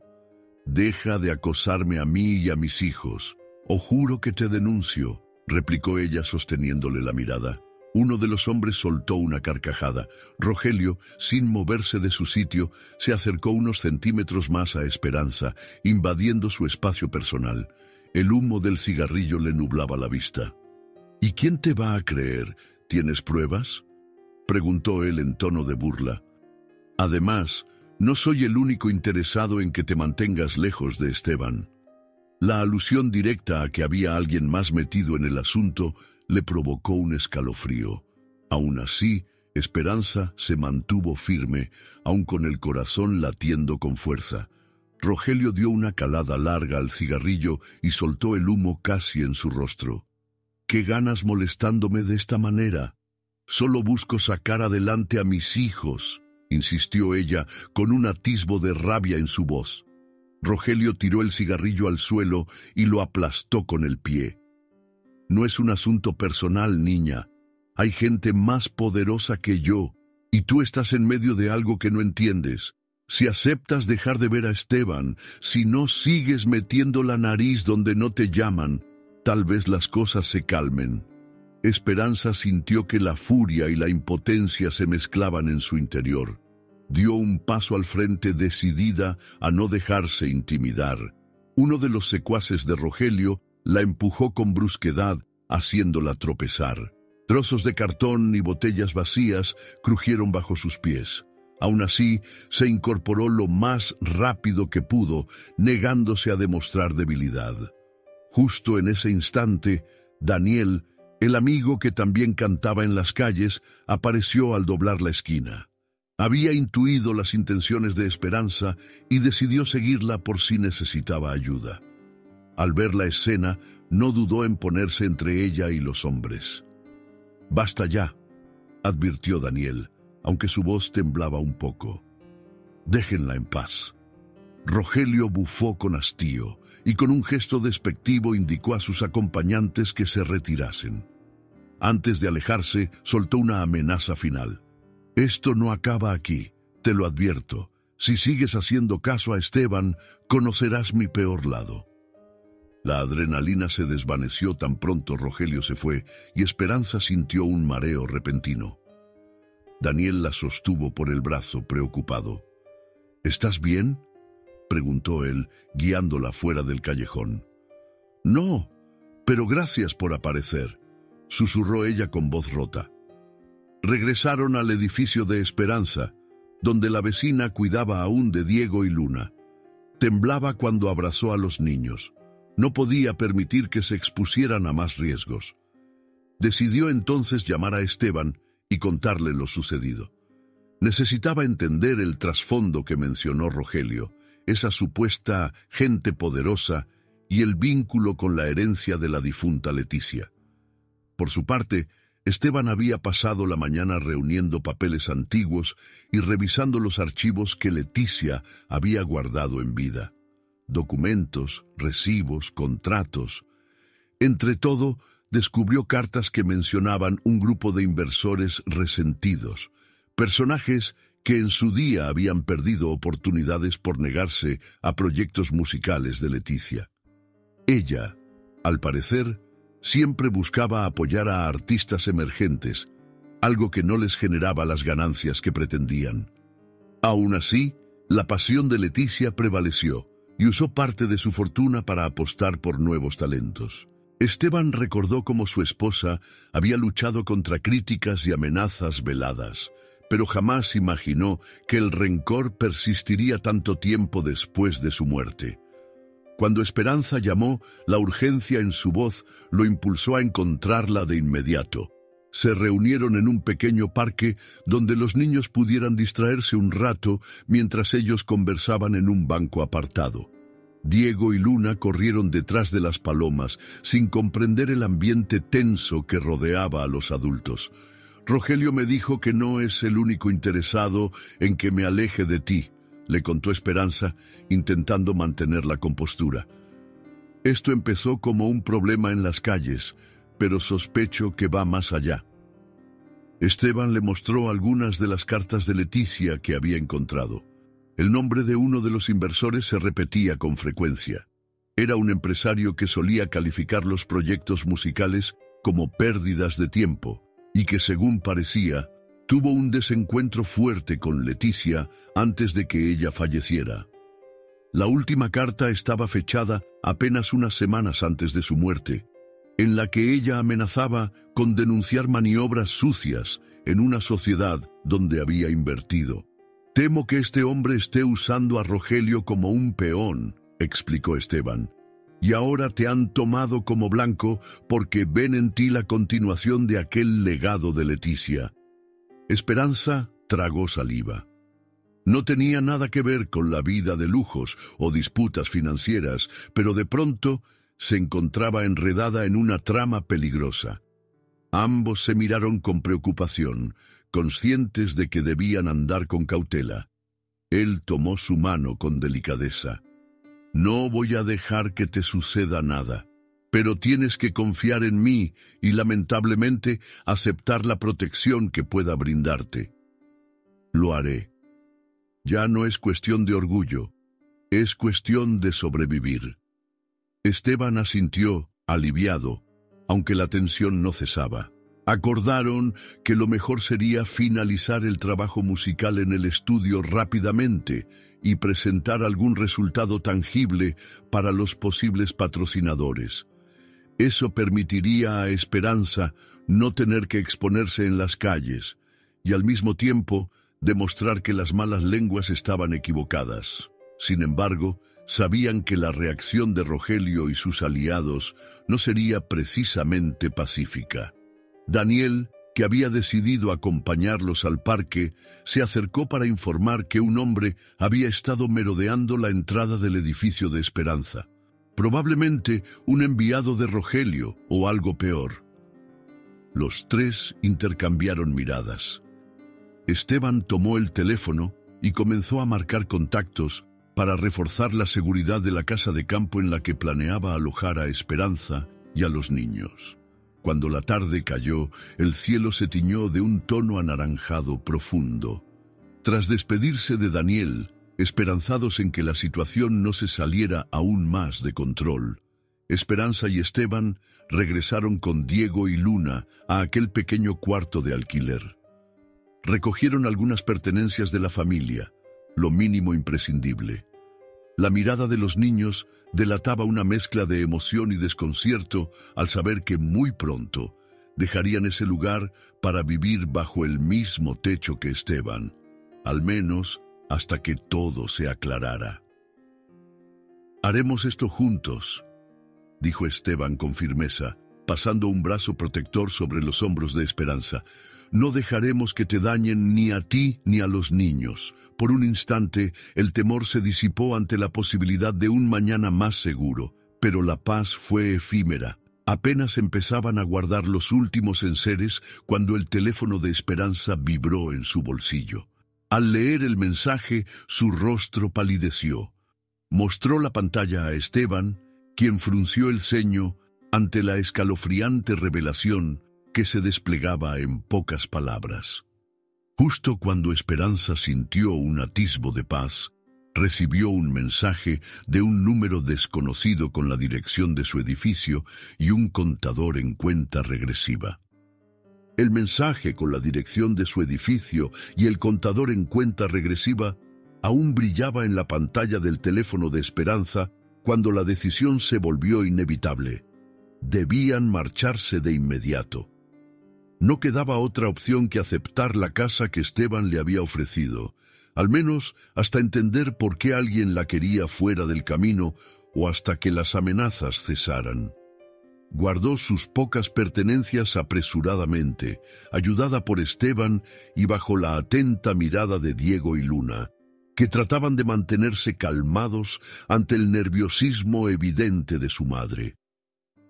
Deja de acosarme a mí y a mis hijos, o juro que te denuncio, replicó ella sosteniéndole la mirada. Uno de los hombres soltó una carcajada. Rogelio, sin moverse de su sitio, se acercó unos centímetros más a Esperanza, invadiendo su espacio personal. El humo del cigarrillo le nublaba la vista. ¿Y quién te va a creer? ¿Tienes pruebas?, preguntó él en tono de burla. Además, no soy el único interesado en que te mantengas lejos de Esteban. La alusión directa a que había alguien más metido en el asunto le provocó un escalofrío. Aún así, Esperanza se mantuvo firme, aun con el corazón latiendo con fuerza. Rogelio dio una calada larga al cigarrillo y soltó el humo casi en su rostro. ¿Qué ganas molestándome de esta manera? Solo busco sacar adelante a mis hijos, insistió ella con un atisbo de rabia en su voz. Rogelio tiró el cigarrillo al suelo y lo aplastó con el pie. No es un asunto personal, niña. Hay gente más poderosa que yo, y tú estás en medio de algo que no entiendes. Si aceptas dejar de ver a Esteban, si no sigues metiendo la nariz donde no te llaman, tal vez las cosas se calmen. Esperanza sintió que la furia y la impotencia se mezclaban en su interior. Dio un paso al frente decidida a no dejarse intimidar. Uno de los secuaces de Rogelio la empujó con brusquedad, haciéndola tropezar. Trozos de cartón y botellas vacías crujieron bajo sus pies. Aún así, se incorporó lo más rápido que pudo, negándose a demostrar debilidad. Justo en ese instante, Daniel, el amigo que también cantaba en las calles, apareció al doblar la esquina. Había intuido las intenciones de Esperanza y decidió seguirla por si necesitaba ayuda. Al ver la escena, no dudó en ponerse entre ella y los hombres. «Basta ya», advirtió Daniel, aunque su voz temblaba un poco. «Déjenla en paz». Rogelio bufó con hastío y con un gesto despectivo indicó a sus acompañantes que se retirasen. Antes de alejarse, soltó una amenaza final. «Esto no acaba aquí, te lo advierto. Si sigues haciendo caso a Esteban, conocerás mi peor lado». La adrenalina se desvaneció tan pronto Rogelio se fue y Esperanza sintió un mareo repentino. Daniel la sostuvo por el brazo, preocupado. «¿Estás bien?», preguntó él, guiándola fuera del callejón. «No, pero gracias por aparecer», susurró ella con voz rota. Regresaron al edificio de Esperanza, donde la vecina cuidaba aún de Diego y Luna. Temblaba cuando abrazó a los niños. No podía permitir que se expusieran a más riesgos. Decidió entonces llamar a Esteban y contarle lo sucedido. Necesitaba entender el trasfondo que mencionó Rogelio, esa supuesta gente poderosa y el vínculo con la herencia de la difunta Leticia. Por su parte, Esteban había pasado la mañana reuniendo papeles antiguos y revisando los archivos que Leticia había guardado en vida. Documentos, recibos, contratos. Entre todo, descubrió cartas que mencionaban un grupo de inversores resentidos, personajes que en su día habían perdido oportunidades por negarse a proyectos musicales de Leticia. Ella, al parecer, siempre buscaba apoyar a artistas emergentes, algo que no les generaba las ganancias que pretendían. Aún así, la pasión de Leticia prevaleció y usó parte de su fortuna para apostar por nuevos talentos. Esteban recordó cómo su esposa había luchado contra críticas y amenazas veladas, pero jamás imaginó que el rencor persistiría tanto tiempo después de su muerte. Cuando Esperanza llamó, la urgencia en su voz lo impulsó a encontrarla de inmediato. Se reunieron en un pequeño parque donde los niños pudieran distraerse un rato mientras ellos conversaban en un banco apartado. Diego y Luna corrieron detrás de las palomas sin comprender el ambiente tenso que rodeaba a los adultos. «Rogelio me dijo que no es el único interesado en que me aleje de ti», le contó Esperanza, intentando mantener la compostura. «Esto empezó como un problema en las calles, pero sospecho que va más allá». Esteban le mostró algunas de las cartas de Leticia que había encontrado. El nombre de uno de los inversores se repetía con frecuencia. Era un empresario que solía calificar los proyectos musicales como pérdidas de tiempo y que, según parecía, tuvo un desencuentro fuerte con Leticia antes de que ella falleciera. La última carta estaba fechada apenas unas semanas antes de su muerte, en la que ella amenazaba con denunciar maniobras sucias en una sociedad donde había invertido. «Temo que este hombre esté usando a Rogelio como un peón», explicó Esteban, «y ahora te han tomado como blanco porque ven en ti la continuación de aquel legado de Leticia». Esperanza tragó saliva. No tenía nada que ver con la vida de lujos o disputas financieras, pero de pronto se encontraba enredada en una trama peligrosa. Ambos se miraron con preocupación, conscientes de que debían andar con cautela. Él tomó su mano con delicadeza. «No voy a dejar que te suceda nada, pero tienes que confiar en mí y, lamentablemente, aceptar la protección que pueda brindarte». «Lo haré. Ya no es cuestión de orgullo, es cuestión de sobrevivir». Esteban asintió, aliviado, aunque la tensión no cesaba. Acordaron que lo mejor sería finalizar el trabajo musical en el estudio rápidamente y presentar algún resultado tangible para los posibles patrocinadores. Eso permitiría a Esperanza no tener que exponerse en las calles y al mismo tiempo demostrar que las malas lenguas estaban equivocadas. Sin embargo, sabían que la reacción de Rogelio y sus aliados no sería precisamente pacífica. Daniel, que había decidido acompañarlos al parque, se acercó para informar que un hombre había estado merodeando la entrada del edificio de Esperanza. Probablemente un enviado de Rogelio o algo peor. Los tres intercambiaron miradas. Esteban tomó el teléfono y comenzó a marcar contactos para reforzar la seguridad de la casa de campo en la que planeaba alojar a Esperanza y a los niños. Cuando la tarde cayó, el cielo se tiñó de un tono anaranjado profundo. Tras despedirse de Daniel, esperanzados en que la situación no se saliera aún más de control, Esperanza y Esteban regresaron con Diego y Luna a aquel pequeño cuarto de alquiler. Recogieron algunas pertenencias de la familia, lo mínimo imprescindible. La mirada de los niños delataba una mezcla de emoción y desconcierto al saber que muy pronto dejarían ese lugar para vivir bajo el mismo techo que Esteban, al menos hasta que todo se aclarara. «Haremos esto juntos», dijo Esteban con firmeza, pasando un brazo protector sobre los hombros de Esperanza. «No dejaremos que te dañen ni a ti ni a los niños». Por un instante, el temor se disipó ante la posibilidad de un mañana más seguro, pero la paz fue efímera. Apenas empezaban a guardar los últimos enseres cuando el teléfono de Esperanza vibró en su bolsillo. Al leer el mensaje, su rostro palideció. Mostró la pantalla a Esteban, quien frunció el ceño ante la escalofriante revelación que se desplegaba en pocas palabras. Justo cuando Esperanza sintió un atisbo de paz, recibió un mensaje de un número desconocido con la dirección de su edificio y un contador en cuenta regresiva. El mensaje con la dirección de su edificio y el contador en cuenta regresiva aún brillaba en la pantalla del teléfono de Esperanza cuando la decisión se volvió inevitable. Debían marcharse de inmediato. No quedaba otra opción que aceptar la casa que Esteban le había ofrecido, al menos hasta entender por qué alguien la quería fuera del camino o hasta que las amenazas cesaran. Guardó sus pocas pertenencias apresuradamente, ayudada por Esteban y bajo la atenta mirada de Diego y Luna, que trataban de mantenerse calmados ante el nerviosismo evidente de su madre.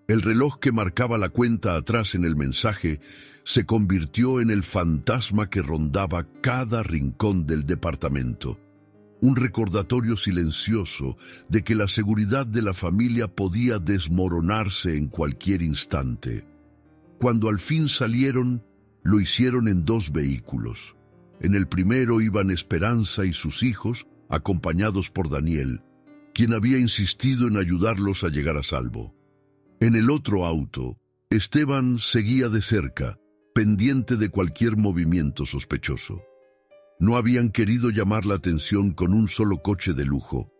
El reloj que marcaba la cuenta atrás en el mensaje se convirtió en el fantasma que rondaba cada rincón del departamento. Un recordatorio silencioso de que la seguridad de la familia podía desmoronarse en cualquier instante. Cuando al fin salieron, Lo hicieron en 2 vehículos. En el primero iban Esperanza y sus hijos, acompañados por Daniel, quien había insistido en ayudarlos a llegar a salvo. En el otro auto, Esteban seguía de cerca, pendiente de cualquier movimiento sospechoso. No habían querido llamar la atención con un solo coche de lujo,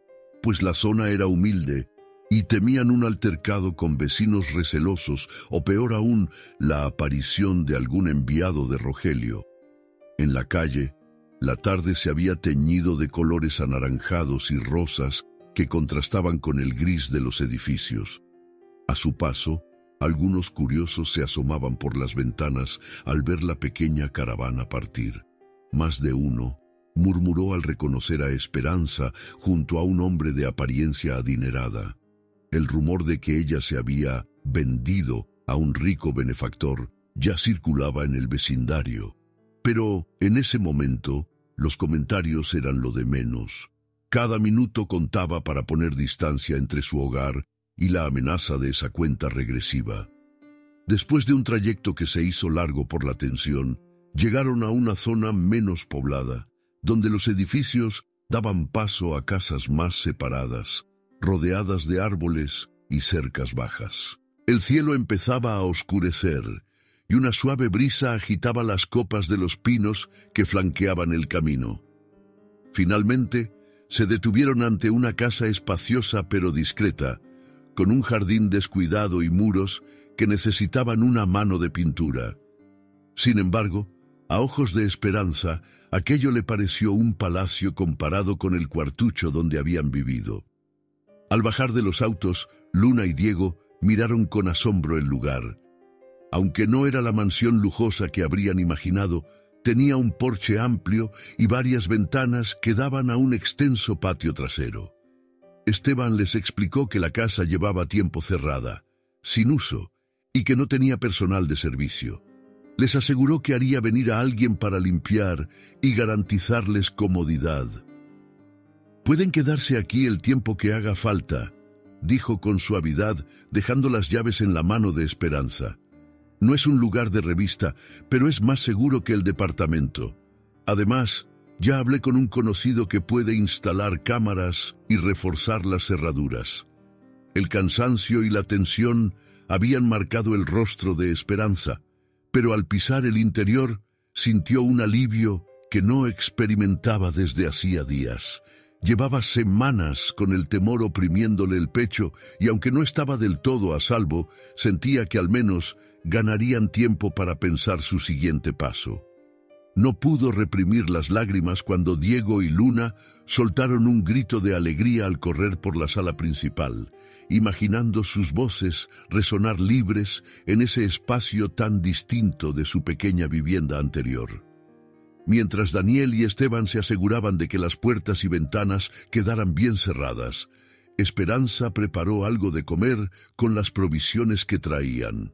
pues la zona era humilde y temían un altercado con vecinos recelosos o, peor aún, la aparición de algún enviado de Rogelio. En la calle, la tarde se había teñido de colores anaranjados y rosas que contrastaban con el gris de los edificios. A su paso, algunos curiosos se asomaban por las ventanas al ver la pequeña caravana partir. Más de uno murmuró al reconocer a Esperanza junto a un hombre de apariencia adinerada. El rumor de que ella se había vendido a un rico benefactor ya circulaba en el vecindario. Pero en ese momento, los comentarios eran lo de menos. Cada minuto contaba para poner distancia entre su hogar y la amenaza de esa cuenta regresiva. Después de un trayecto que se hizo largo por la tensión, llegaron a una zona menos poblada, donde los edificios daban paso a casas más separadas, rodeadas de árboles y cercas bajas. El cielo empezaba a oscurecer, y una suave brisa agitaba las copas de los pinos que flanqueaban el camino. Finalmente, se detuvieron ante una casa espaciosa pero discreta, con un jardín descuidado y muros que necesitaban una mano de pintura. Sin embargo, a ojos de Esperanza, aquello le pareció un palacio comparado con el cuartucho donde habían vivido. Al bajar de los autos, Luna y Diego miraron con asombro el lugar. Aunque no era la mansión lujosa que habrían imaginado, tenía un porche amplio y varias ventanas que daban a un extenso patio trasero. Esteban les explicó que la casa llevaba tiempo cerrada, sin uso, y que no tenía personal de servicio. Les aseguró que haría venir a alguien para limpiar y garantizarles comodidad. «Pueden quedarse aquí el tiempo que haga falta», dijo con suavidad, dejando las llaves en la mano de Esperanza. «No es un lugar de revista, pero es más seguro que el departamento. Además, ya hablé con un conocido que puede instalar cámaras y reforzar las cerraduras». El cansancio y la tensión habían marcado el rostro de Esperanza, pero al pisar el interior sintió un alivio que no experimentaba desde hacía días. Llevaba semanas con el temor oprimiéndole el pecho y aunque no estaba del todo a salvo, sentía que al menos ganarían tiempo para pensar su siguiente paso. No pudo reprimir las lágrimas cuando Diego y Luna soltaron un grito de alegría al correr por la sala principal, imaginando sus voces resonar libres en ese espacio tan distinto de su pequeña vivienda anterior. Mientras Daniel y Esteban se aseguraban de que las puertas y ventanas quedaran bien cerradas, Esperanza preparó algo de comer con las provisiones que traían.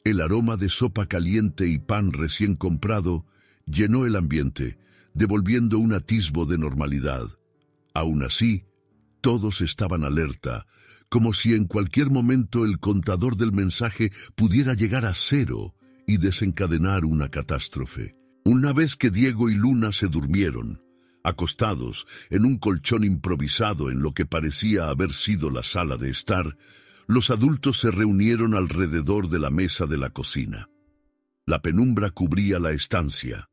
El aroma de sopa caliente y pan recién comprado llenó el ambiente, devolviendo un atisbo de normalidad. Aún así, todos estaban alerta, como si en cualquier momento el contador del mensaje pudiera llegar a 0 y desencadenar una catástrofe. Una vez que Diego y Luna se durmieron, acostados en un colchón improvisado en lo que parecía haber sido la sala de estar, los adultos se reunieron alrededor de la mesa de la cocina. La penumbra cubría la estancia,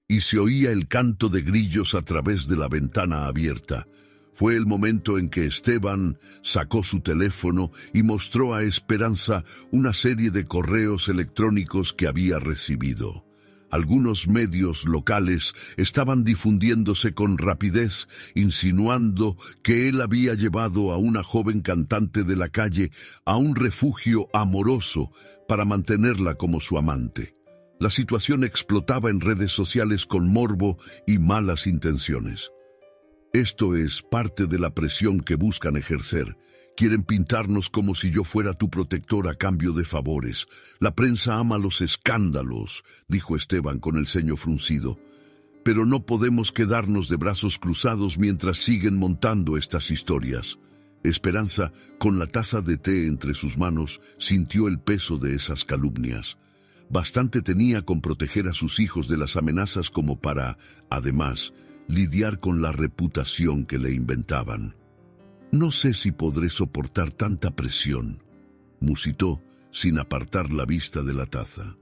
y se oía el canto de grillos a través de la ventana abierta. Fue el momento en que Esteban sacó su teléfono y mostró a Esperanza una serie de correos electrónicos que había recibido. Algunos medios locales estaban difundiéndose con rapidez, insinuando que él había llevado a una joven cantante de la calle a un refugio amoroso para mantenerla como su amante. La situación explotaba en redes sociales con morbo y malas intenciones. Esto es parte de la presión que buscan ejercer. Quieren pintarnos como si yo fuera tu protector a cambio de favores. La prensa ama los escándalos, dijo Esteban con el ceño fruncido. Pero no podemos quedarnos de brazos cruzados mientras siguen montando estas historias. Esperanza, con la taza de té entre sus manos, sintió el peso de esas calumnias. bastante tenía con proteger a sus hijos de las amenazas como para, además, lidiar con la reputación que le inventaban. «No sé si podré soportar tanta presión», musitó sin apartar la vista de la taza.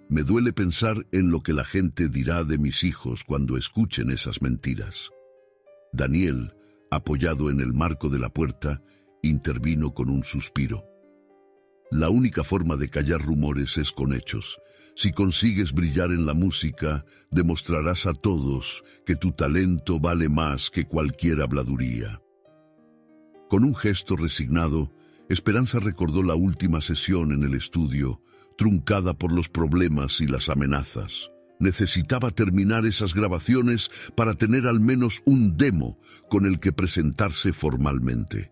«Me duele pensar en lo que la gente dirá de mis hijos cuando escuchen esas mentiras». Daniel, apoyado en el marco de la puerta, intervino con un suspiro. «La única forma de callar rumores es con hechos. Si consigues brillar en la música, demostrarás a todos que tu talento vale más que cualquier habladuría». Con un gesto resignado, Esperanza recordó la última sesión en el estudio, truncada por los problemas y las amenazas. Necesitaba terminar esas grabaciones para tener al menos un demo con el que presentarse formalmente.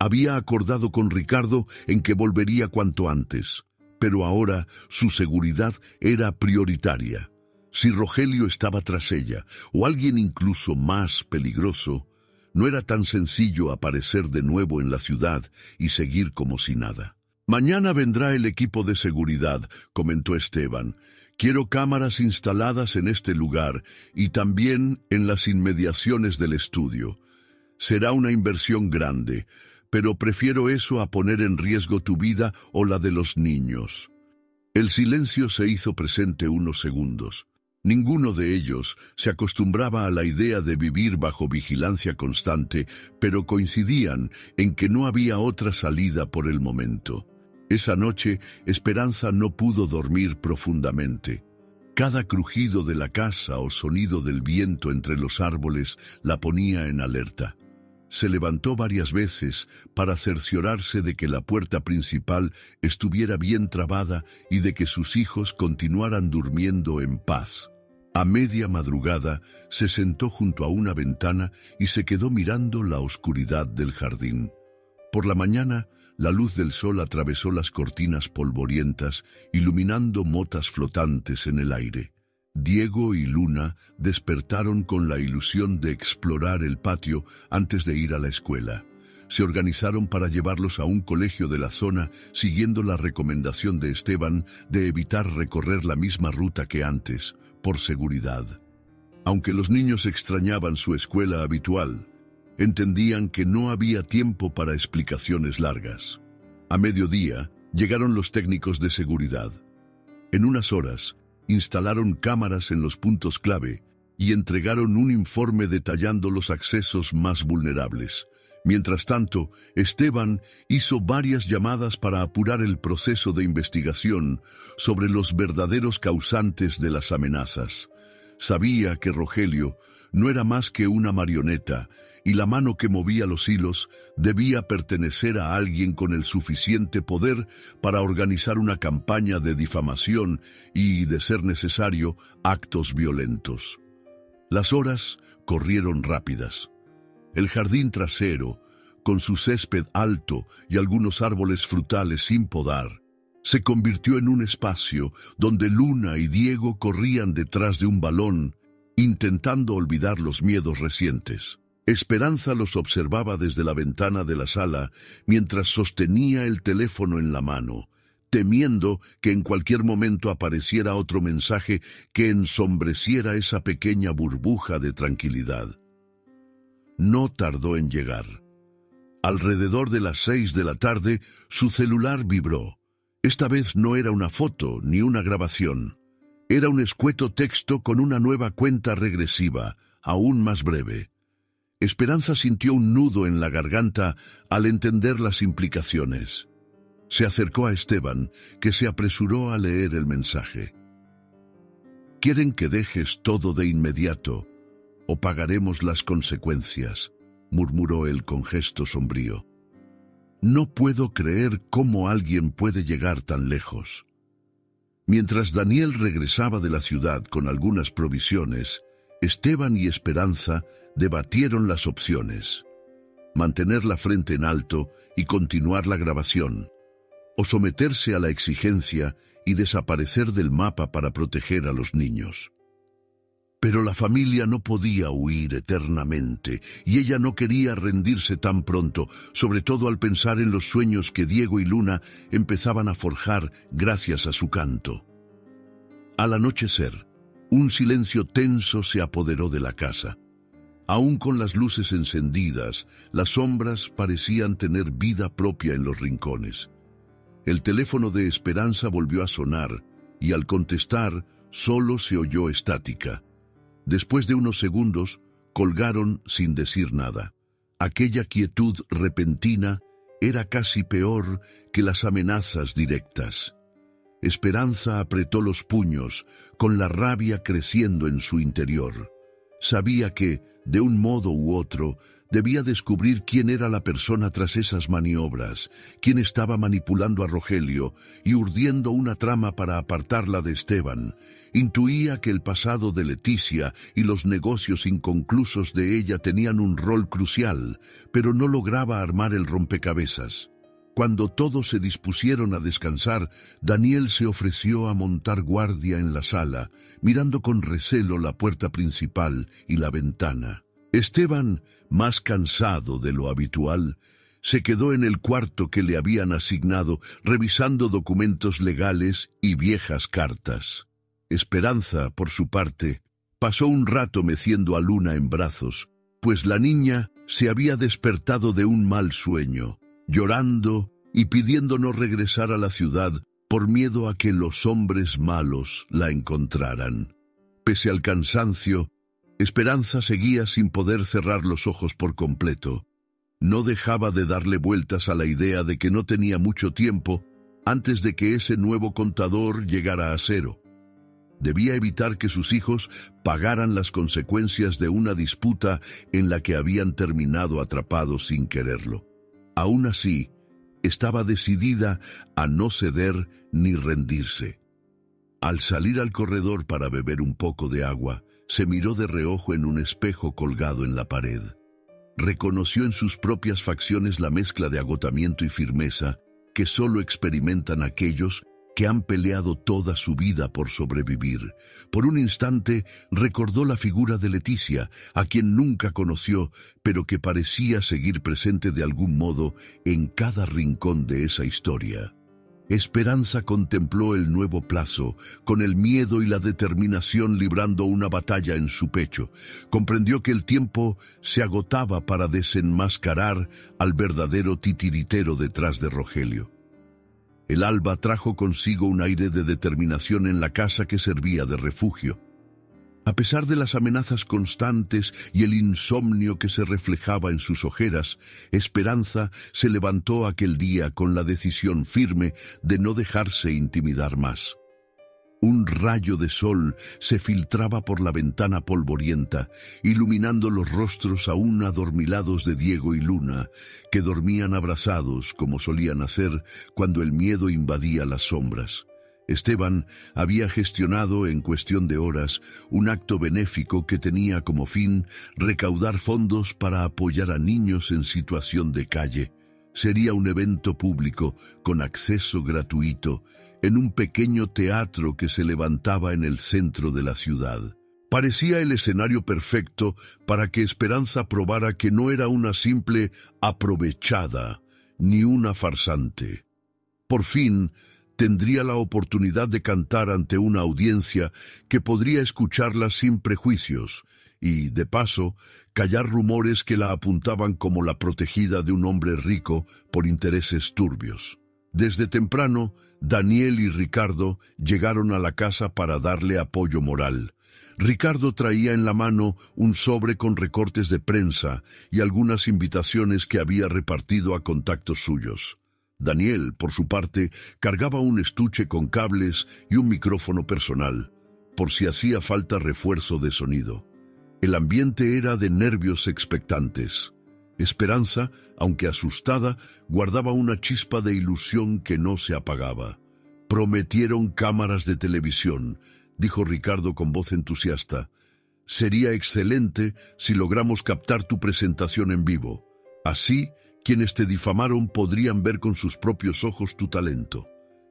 Había acordado con Ricardo en que volvería cuanto antes, pero ahora su seguridad era prioritaria. Si Rogelio estaba tras ella, o alguien incluso más peligroso, no era tan sencillo aparecer de nuevo en la ciudad y seguir como si nada. «Mañana vendrá el equipo de seguridad», comentó Esteban. «Quiero cámaras instaladas en este lugar y también en las inmediaciones del estudio. Será una inversión grande, pero prefiero eso a poner en riesgo tu vida o la de los niños». El silencio se hizo presente unos segundos. Ninguno de ellos se acostumbraba a la idea de vivir bajo vigilancia constante, pero coincidían en que no había otra salida por el momento. Esa noche, Esperanza no pudo dormir profundamente. Cada crujido de la casa o sonido del viento entre los árboles la ponía en alerta. Se levantó varias veces para cerciorarse de que la puerta principal estuviera bien trabada y de que sus hijos continuaran durmiendo en paz. A media madrugada se sentó junto a una ventana y se quedó mirando la oscuridad del jardín. Por la mañana, la luz del sol atravesó las cortinas polvorientas, iluminando motas flotantes en el aire. Diego y Luna despertaron con la ilusión de explorar el patio antes de ir a la escuela. Se organizaron para llevarlos a un colegio de la zona, siguiendo la recomendación de Esteban de evitar recorrer la misma ruta que antes, por seguridad. Aunque los niños extrañaban su escuela habitual, entendían que no había tiempo para explicaciones largas. A mediodía, llegaron los técnicos de seguridad. En unas horas, instalaron cámaras en los puntos clave y entregaron un informe detallando los accesos más vulnerables. Mientras tanto, Esteban hizo varias llamadas para apurar el proceso de investigación sobre los verdaderos causantes de las amenazas. Sabía que Rogelio no era más que una marioneta, y la mano que movía los hilos debía pertenecer a alguien con el suficiente poder para organizar una campaña de difamación y, de ser necesario, actos violentos. Las horas corrieron rápidas. El jardín trasero, con su césped alto y algunos árboles frutales sin podar, se convirtió en un espacio donde Luna y Diego corrían detrás de un balón, intentando olvidar los miedos recientes. Esperanza los observaba desde la ventana de la sala mientras sostenía el teléfono en la mano, temiendo que en cualquier momento apareciera otro mensaje que ensombreciera esa pequeña burbuja de tranquilidad. No tardó en llegar. Alrededor de las 6 de la tarde, su celular vibró. Esta vez no era una foto ni una grabación. Era un escueto texto con una nueva cuenta regresiva, aún más breve. Esperanza sintió un nudo en la garganta al entender las implicaciones. Se acercó a Esteban, que se apresuró a leer el mensaje. «Quieren que dejes todo de inmediato, o pagaremos las consecuencias», murmuró él con gesto sombrío. «No puedo creer cómo alguien puede llegar tan lejos». Mientras Daniel regresaba de la ciudad con algunas provisiones, Esteban y Esperanza debatieron las opciones: mantener la frente en alto y continuar la grabación, o someterse a la exigencia y desaparecer del mapa para proteger a los niños. Pero la familia no podía huir eternamente, y ella no quería rendirse tan pronto, sobre todo al pensar en los sueños que Diego y Luna empezaban a forjar gracias a su canto. Al anochecer, un silencio tenso se apoderó de la casa. Aún con las luces encendidas, las sombras parecían tener vida propia en los rincones. El teléfono de Esperanza volvió a sonar, y al contestar, solo se oyó estática. Después de unos segundos, colgaron sin decir nada. Aquella quietud repentina era casi peor que las amenazas directas. Esperanza apretó los puños, con la rabia creciendo en su interior. Sabía que, de un modo u otro, debía descubrir quién era la persona tras esas maniobras, quién estaba manipulando a Rogelio y urdiendo una trama para apartarla de Esteban. Intuía que el pasado de Leticia y los negocios inconclusos de ella tenían un rol crucial, pero no lograba armar el rompecabezas. Cuando todos se dispusieron a descansar, Daniel se ofreció a montar guardia en la sala, mirando con recelo la puerta principal y la ventana. Esteban, más cansado de lo habitual, se quedó en el cuarto que le habían asignado, revisando documentos legales y viejas cartas. Esperanza, por su parte, pasó un rato meciendo a Luna en brazos, pues la niña se había despertado de un mal sueño, llorando y pidiendo no regresar a la ciudad por miedo a que los hombres malos la encontraran. Pese al cansancio, Esperanza seguía sin poder cerrar los ojos por completo. No dejaba de darle vueltas a la idea de que no tenía mucho tiempo antes de que ese nuevo contador llegara a cero. Debía evitar que sus hijos pagaran las consecuencias de una disputa en la que habían terminado atrapados sin quererlo. Aún así, estaba decidida a no ceder ni rendirse. Al salir al corredor para beber un poco de agua, se miró de reojo en un espejo colgado en la pared. Reconoció en sus propias facciones la mezcla de agotamiento y firmeza que solo experimentan aquellos que han peleado toda su vida por sobrevivir. Por un instante recordó la figura de Leticia, a quien nunca conoció, pero que parecía seguir presente de algún modo en cada rincón de esa historia. Esperanza contempló el nuevo plazo, con el miedo y la determinación librando una batalla en su pecho. Comprendió que el tiempo se agotaba para desenmascarar al verdadero titiritero detrás de Rogelio. El alba trajo consigo un aire de determinación en la casa que servía de refugio. A pesar de las amenazas constantes y el insomnio que se reflejaba en sus ojeras, Esperanza se levantó aquel día con la decisión firme de no dejarse intimidar más. Un rayo de sol se filtraba por la ventana polvorienta, iluminando los rostros aún adormilados de Diego y Luna, que dormían abrazados como solían hacer cuando el miedo invadía las sombras. Esteban había gestionado en cuestión de horas un acto benéfico que tenía como fin recaudar fondos para apoyar a niños en situación de calle. Sería un evento público con acceso gratuito en un pequeño teatro que se levantaba en el centro de la ciudad. Parecía el escenario perfecto para que Esperanza probara que no era una simple aprovechada ni una farsante. Por fin, tendría la oportunidad de cantar ante una audiencia que podría escucharla sin prejuicios y, de paso, callar rumores que la apuntaban como la protegida de un hombre rico por intereses turbios. Desde temprano, Daniel y Ricardo llegaron a la casa para darle apoyo moral. Ricardo traía en la mano un sobre con recortes de prensa y algunas invitaciones que había repartido a contactos suyos. Daniel, por su parte, cargaba un estuche con cables y un micrófono personal, por si hacía falta refuerzo de sonido. El ambiente era de nervios expectantes. Esperanza, aunque asustada, guardaba una chispa de ilusión que no se apagaba. «Prometieron cámaras de televisión», dijo Ricardo con voz entusiasta. «Sería excelente si logramos captar tu presentación en vivo. Así, quienes te difamaron podrían ver con sus propios ojos tu talento».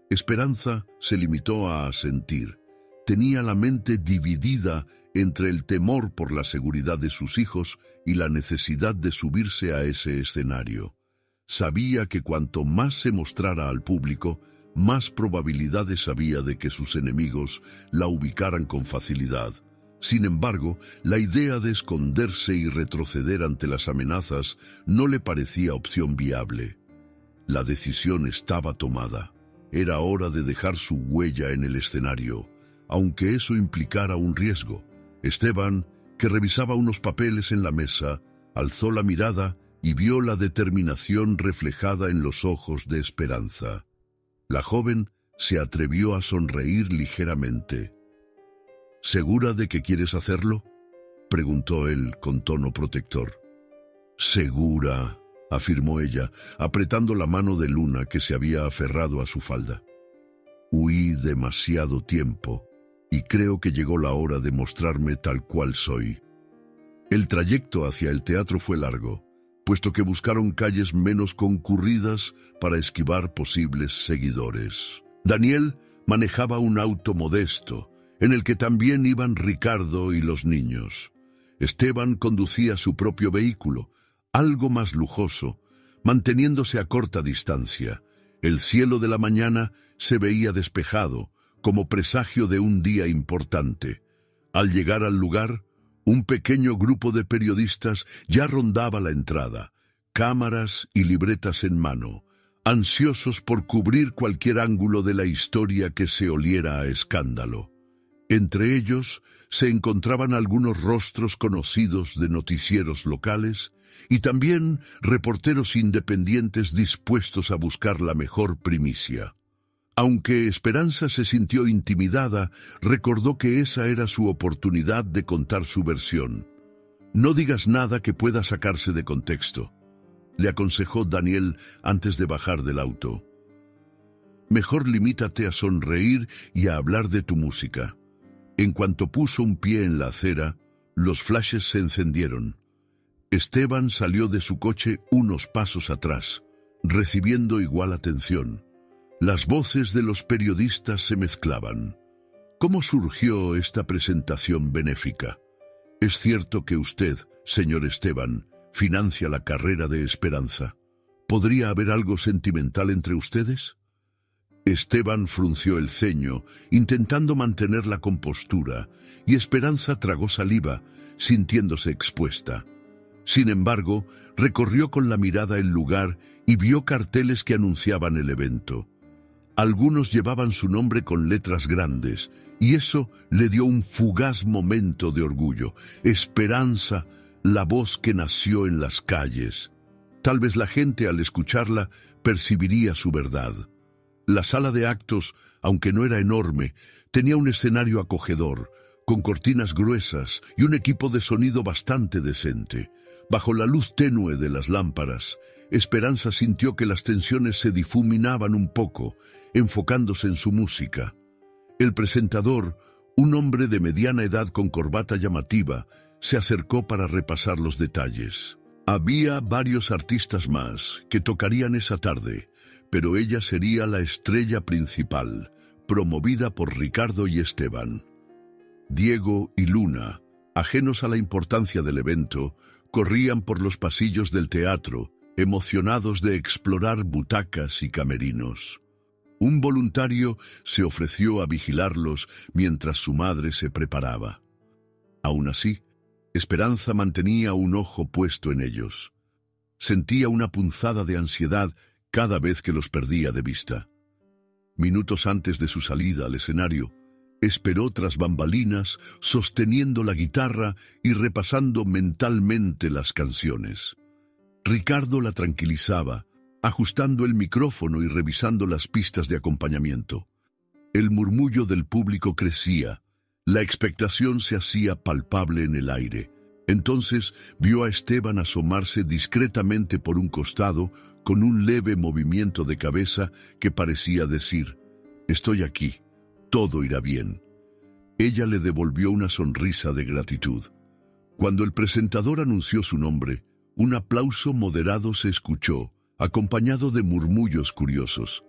Esperanza se limitó a asentir. Tenía la mente dividida entre el temor por la seguridad de sus hijos y la necesidad de subirse a ese escenario. Sabía que cuanto más se mostrara al público, más probabilidades había de que sus enemigos la ubicaran con facilidad. Sin embargo, la idea de esconderse y retroceder ante las amenazas no le parecía opción viable. La decisión estaba tomada. Era hora de dejar su huella en el escenario, aunque eso implicara un riesgo. Esteban, que revisaba unos papeles en la mesa, alzó la mirada y vio la determinación reflejada en los ojos de Esperanza. La joven se atrevió a sonreír ligeramente. «¿Segura de que quieres hacerlo?», preguntó él con tono protector. «Segura», afirmó ella, apretando la mano de Luna que se había aferrado a su falda. «Huí demasiado tiempo y creo que llegó la hora de mostrarme tal cual soy». El trayecto hacia el teatro fue largo, puesto que buscaron calles menos concurridas para esquivar posibles seguidores. Daniel manejaba un auto modesto, en el que también iban Ricardo y los niños. Esteban conducía su propio vehículo, algo más lujoso, manteniéndose a corta distancia. El cielo de la mañana se veía despejado, como presagio de un día importante. Al llegar al lugar, un pequeño grupo de periodistas ya rondaba la entrada, cámaras y libretas en mano, ansiosos por cubrir cualquier ángulo de la historia que se oliera a escándalo. Entre ellos se encontraban algunos rostros conocidos de noticieros locales y también reporteros independientes dispuestos a buscar la mejor primicia. Aunque Esperanza se sintió intimidada, recordó que esa era su oportunidad de contar su versión. «No digas nada que pueda sacarse de contexto», le aconsejó Daniel antes de bajar del auto. «Mejor limítate a sonreír y a hablar de tu música». En cuanto puso un pie en la acera, los flashes se encendieron. Esteban salió de su coche unos pasos atrás, recibiendo igual atención. Las voces de los periodistas se mezclaban. ¿Cómo surgió esta presentación benéfica? ¿Es cierto que usted, señor Esteban, financia la carrera de Esperanza? ¿Podría haber algo sentimental entre ustedes? Esteban frunció el ceño, intentando mantener la compostura, y Esperanza tragó saliva, sintiéndose expuesta. Sin embargo, recorrió con la mirada el lugar y vio carteles que anunciaban el evento. Algunos llevaban su nombre con letras grandes, y eso le dio un fugaz momento de orgullo. Esperanza, la voz que nació en las calles. Tal vez la gente, al escucharla, percibiría su verdad. La sala de actos, aunque no era enorme, tenía un escenario acogedor, con cortinas gruesas y un equipo de sonido bastante decente. Bajo la luz tenue de las lámparas, Esperanza sintió que las tensiones se difuminaban un poco, enfocándose en su música. El presentador, un hombre de mediana edad con corbata llamativa, se acercó para repasar los detalles. Había varios artistas más que tocarían esa tarde, pero ella sería la estrella principal, promovida por Ricardo y Esteban. Diego y Luna, ajenos a la importancia del evento, corrían por los pasillos del teatro, emocionados de explorar butacas y camerinos. Un voluntario se ofreció a vigilarlos mientras su madre se preparaba. Aún así, Esperanza mantenía un ojo puesto en ellos. Sentía una punzada de ansiedad cada vez que los perdía de vista. Minutos antes de su salida al escenario, esperó tras bambalinas, sosteniendo la guitarra y repasando mentalmente las canciones. Ricardo la tranquilizaba, ajustando el micrófono y revisando las pistas de acompañamiento. El murmullo del público crecía, la expectación se hacía palpable en el aire. Entonces vio a Esteban asomarse discretamente por un costado, con un leve movimiento de cabeza que parecía decir: «Estoy aquí, todo irá bien». Ella le devolvió una sonrisa de gratitud. Cuando el presentador anunció su nombre, un aplauso moderado se escuchó, acompañado de murmullos curiosos.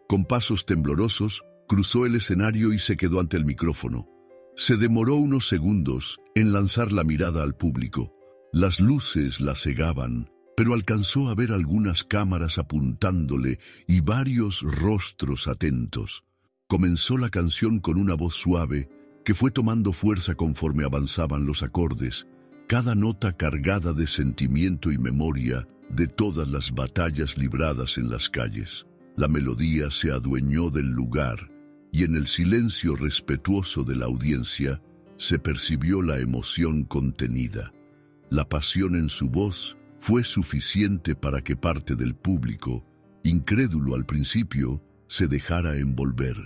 Con pasos temblorosos, cruzó el escenario y se quedó ante el micrófono. Se demoró unos segundos en lanzar la mirada al público. Las luces la cegaban, pero alcanzó a ver algunas cámaras apuntándole y varios rostros atentos. Comenzó la canción con una voz suave que fue tomando fuerza conforme avanzaban los acordes, cada nota cargada de sentimiento y memoria de todas las batallas libradas en las calles. La melodía se adueñó del lugar y en el silencio respetuoso de la audiencia se percibió la emoción contenida. La pasión en su voz fue suficiente para que parte del público, incrédulo al principio, se dejara envolver.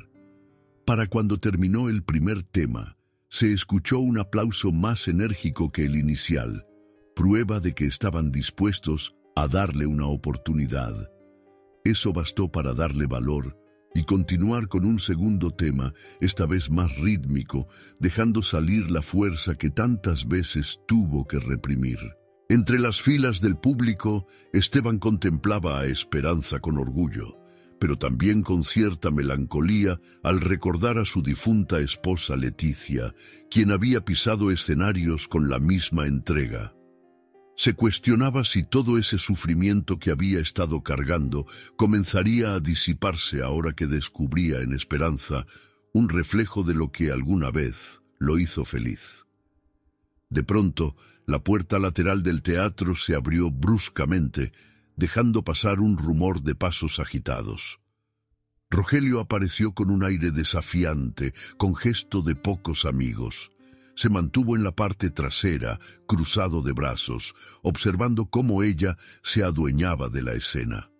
Para cuando terminó el primer tema, se escuchó un aplauso más enérgico que el inicial, prueba de que estaban dispuestos a darle una oportunidad. Eso bastó para darle valor y continuar con un segundo tema, esta vez más rítmico, dejando salir la fuerza que tantas veces tuvo que reprimir. Entre las filas del público, Esteban contemplaba a Esperanza con orgullo, pero también con cierta melancolía al recordar a su difunta esposa Leticia, quien había pisado escenarios con la misma entrega. Se cuestionaba si todo ese sufrimiento que había estado cargando comenzaría a disiparse ahora que descubría en Esperanza un reflejo de lo que alguna vez lo hizo feliz. De pronto, la puerta lateral del teatro se abrió bruscamente, dejando pasar un rumor de pasos agitados. Rogelio apareció con un aire desafiante, con gesto de pocos amigos. Se mantuvo en la parte trasera, cruzado de brazos, observando cómo ella se adueñaba de la escena.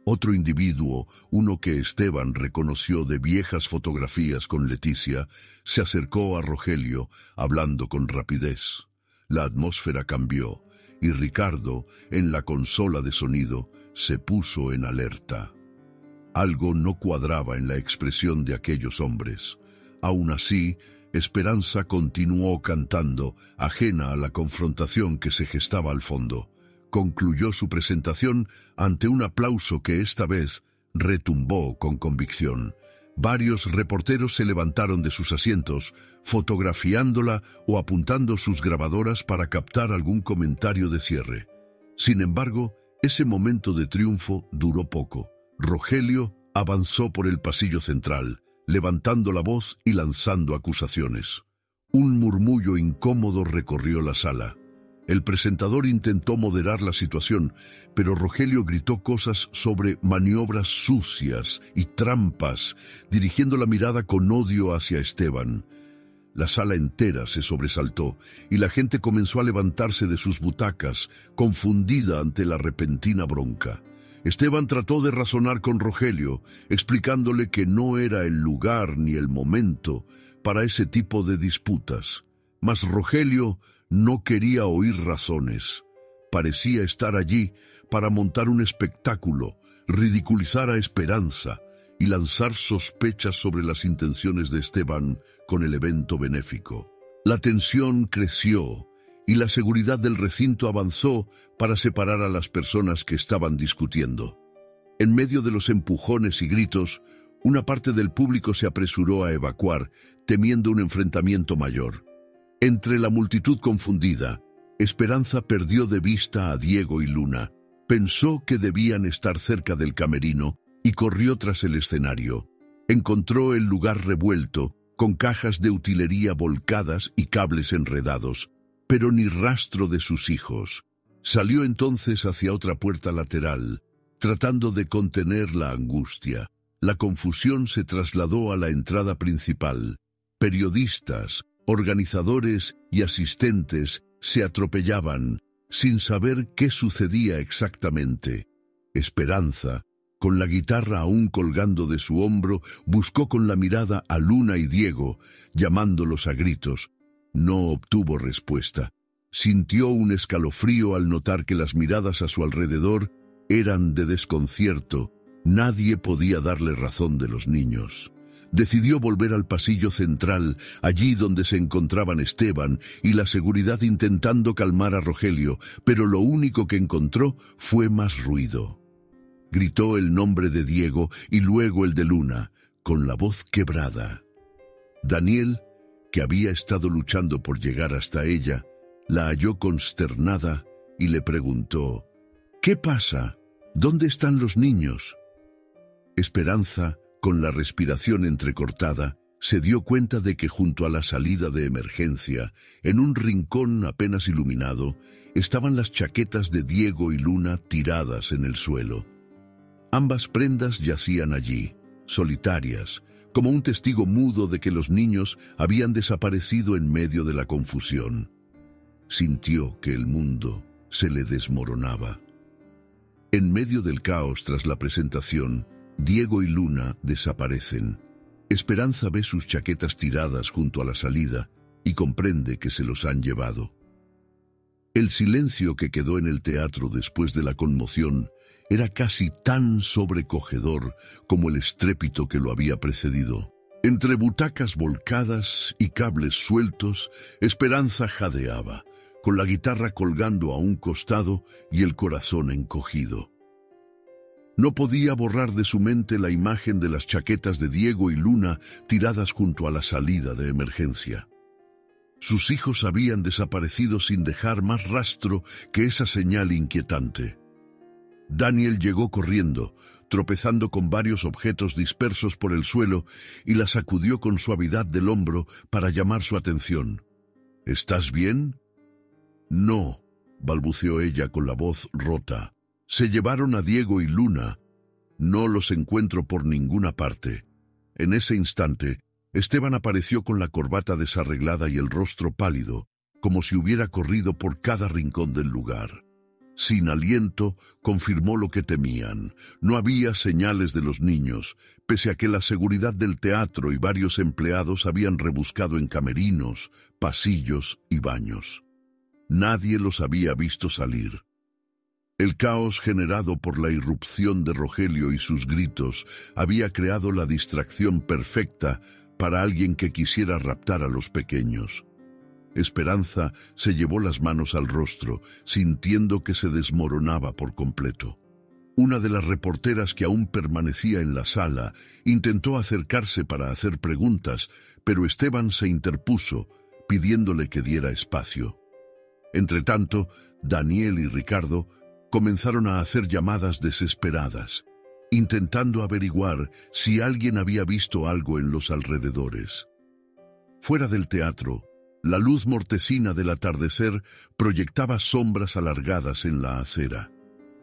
Otro individuo, uno que Esteban reconoció de viejas fotografías con Leticia, se acercó a Rogelio, hablando con rapidez. La atmósfera cambió, y Ricardo, en la consola de sonido, se puso en alerta. Algo no cuadraba en la expresión de aquellos hombres. Aún así, Esperanza continuó cantando, ajena a la confrontación que se gestaba al fondo. Concluyó su presentación ante un aplauso que esta vez retumbó con convicción. Varios reporteros se levantaron de sus asientos, fotografiándola o apuntando sus grabadoras para captar algún comentario de cierre. Sin embargo, ese momento de triunfo duró poco. Rogelio avanzó por el pasillo central, levantando la voz y lanzando acusaciones. Un murmullo incómodo recorrió la sala. El presentador intentó moderar la situación, pero Rogelio gritó cosas sobre maniobras sucias y trampas, dirigiendo la mirada con odio hacia Esteban. La sala entera se sobresaltó y la gente comenzó a levantarse de sus butacas, confundida ante la repentina bronca. Esteban trató de razonar con Rogelio, explicándole que no era el lugar ni el momento para ese tipo de disputas. Mas Rogelio no quería oír razones. Parecía estar allí para montar un espectáculo, ridiculizar a Esperanza y lanzar sospechas sobre las intenciones de Esteban con el evento benéfico. La tensión creció y la seguridad del recinto avanzó para separar a las personas que estaban discutiendo. En medio de los empujones y gritos, una parte del público se apresuró a evacuar, temiendo un enfrentamiento mayor. Entre la multitud confundida, Esperanza perdió de vista a Diego y Luna, pensó que debían estar cerca del camerino y corrió tras el escenario. Encontró el lugar revuelto, con cajas de utilería volcadas y cables enredados, pero ni rastro de sus hijos. Salió entonces hacia otra puerta lateral, tratando de contener la angustia. La confusión se trasladó a la entrada principal. Periodistas, organizadores y asistentes se atropellaban, sin saber qué sucedía exactamente. Esperanza, con la guitarra aún colgando de su hombro, buscó con la mirada a Luna y Diego, llamándolos a gritos. No obtuvo respuesta. Sintió un escalofrío al notar que las miradas a su alrededor eran de desconcierto. Nadie podía darle razón de los niños. Decidió volver al pasillo central, allí donde se encontraban Esteban y la seguridad intentando calmar a Rogelio, pero lo único que encontró fue más ruido. Gritó el nombre de Diego y luego el de Luna, con la voz quebrada. Daniel, que había estado luchando por llegar hasta ella, la halló consternada y le preguntó: «¿Qué pasa? ¿Dónde están los niños?». Esperanza, con la respiración entrecortada, se dio cuenta de que junto a la salida de emergencia, en un rincón apenas iluminado, estaban las chaquetas de Diego y Luna tiradas en el suelo. Ambas prendas yacían allí, solitarias, como un testigo mudo de que los niños habían desaparecido en medio de la confusión. Sintió que el mundo se le desmoronaba. En medio del caos tras la presentación, Diego y Luna desaparecen. Esperanza ve sus chaquetas tiradas junto a la salida y comprende que se los han llevado. El silencio que quedó en el teatro después de la conmoción era casi tan sobrecogedor como el estrépito que lo había precedido. Entre butacas volcadas y cables sueltos, Esperanza jadeaba, con la guitarra colgando a un costado y el corazón encogido. No podía borrar de su mente la imagen de las chaquetas de Diego y Luna tiradas junto a la salida de emergencia. Sus hijos habían desaparecido sin dejar más rastro que esa señal inquietante. Daniel llegó corriendo, tropezando con varios objetos dispersos por el suelo, y la sacudió con suavidad del hombro para llamar su atención. «¿Estás bien?» «No», balbuceó ella con la voz rota. «Se llevaron a Diego y Luna. No los encuentro por ninguna parte». En ese instante, Esteban apareció con la corbata desarreglada y el rostro pálido, como si hubiera corrido por cada rincón del lugar. Sin aliento, confirmó lo que temían. No había señales de los niños, pese a que la seguridad del teatro y varios empleados habían rebuscado en camerinos, pasillos y baños. Nadie los había visto salir. El caos generado por la irrupción de Rogelio y sus gritos había creado la distracción perfecta para alguien que quisiera raptar a los pequeños. Esperanza se llevó las manos al rostro, sintiendo que se desmoronaba por completo. Una de las reporteras que aún permanecía en la sala intentó acercarse para hacer preguntas, pero Esteban se interpuso, pidiéndole que diera espacio. Entretanto, Daniel y Ricardo comenzaron a hacer llamadas desesperadas, intentando averiguar si alguien había visto algo en los alrededores. Fuera del teatro, la luz mortecina del atardecer proyectaba sombras alargadas en la acera.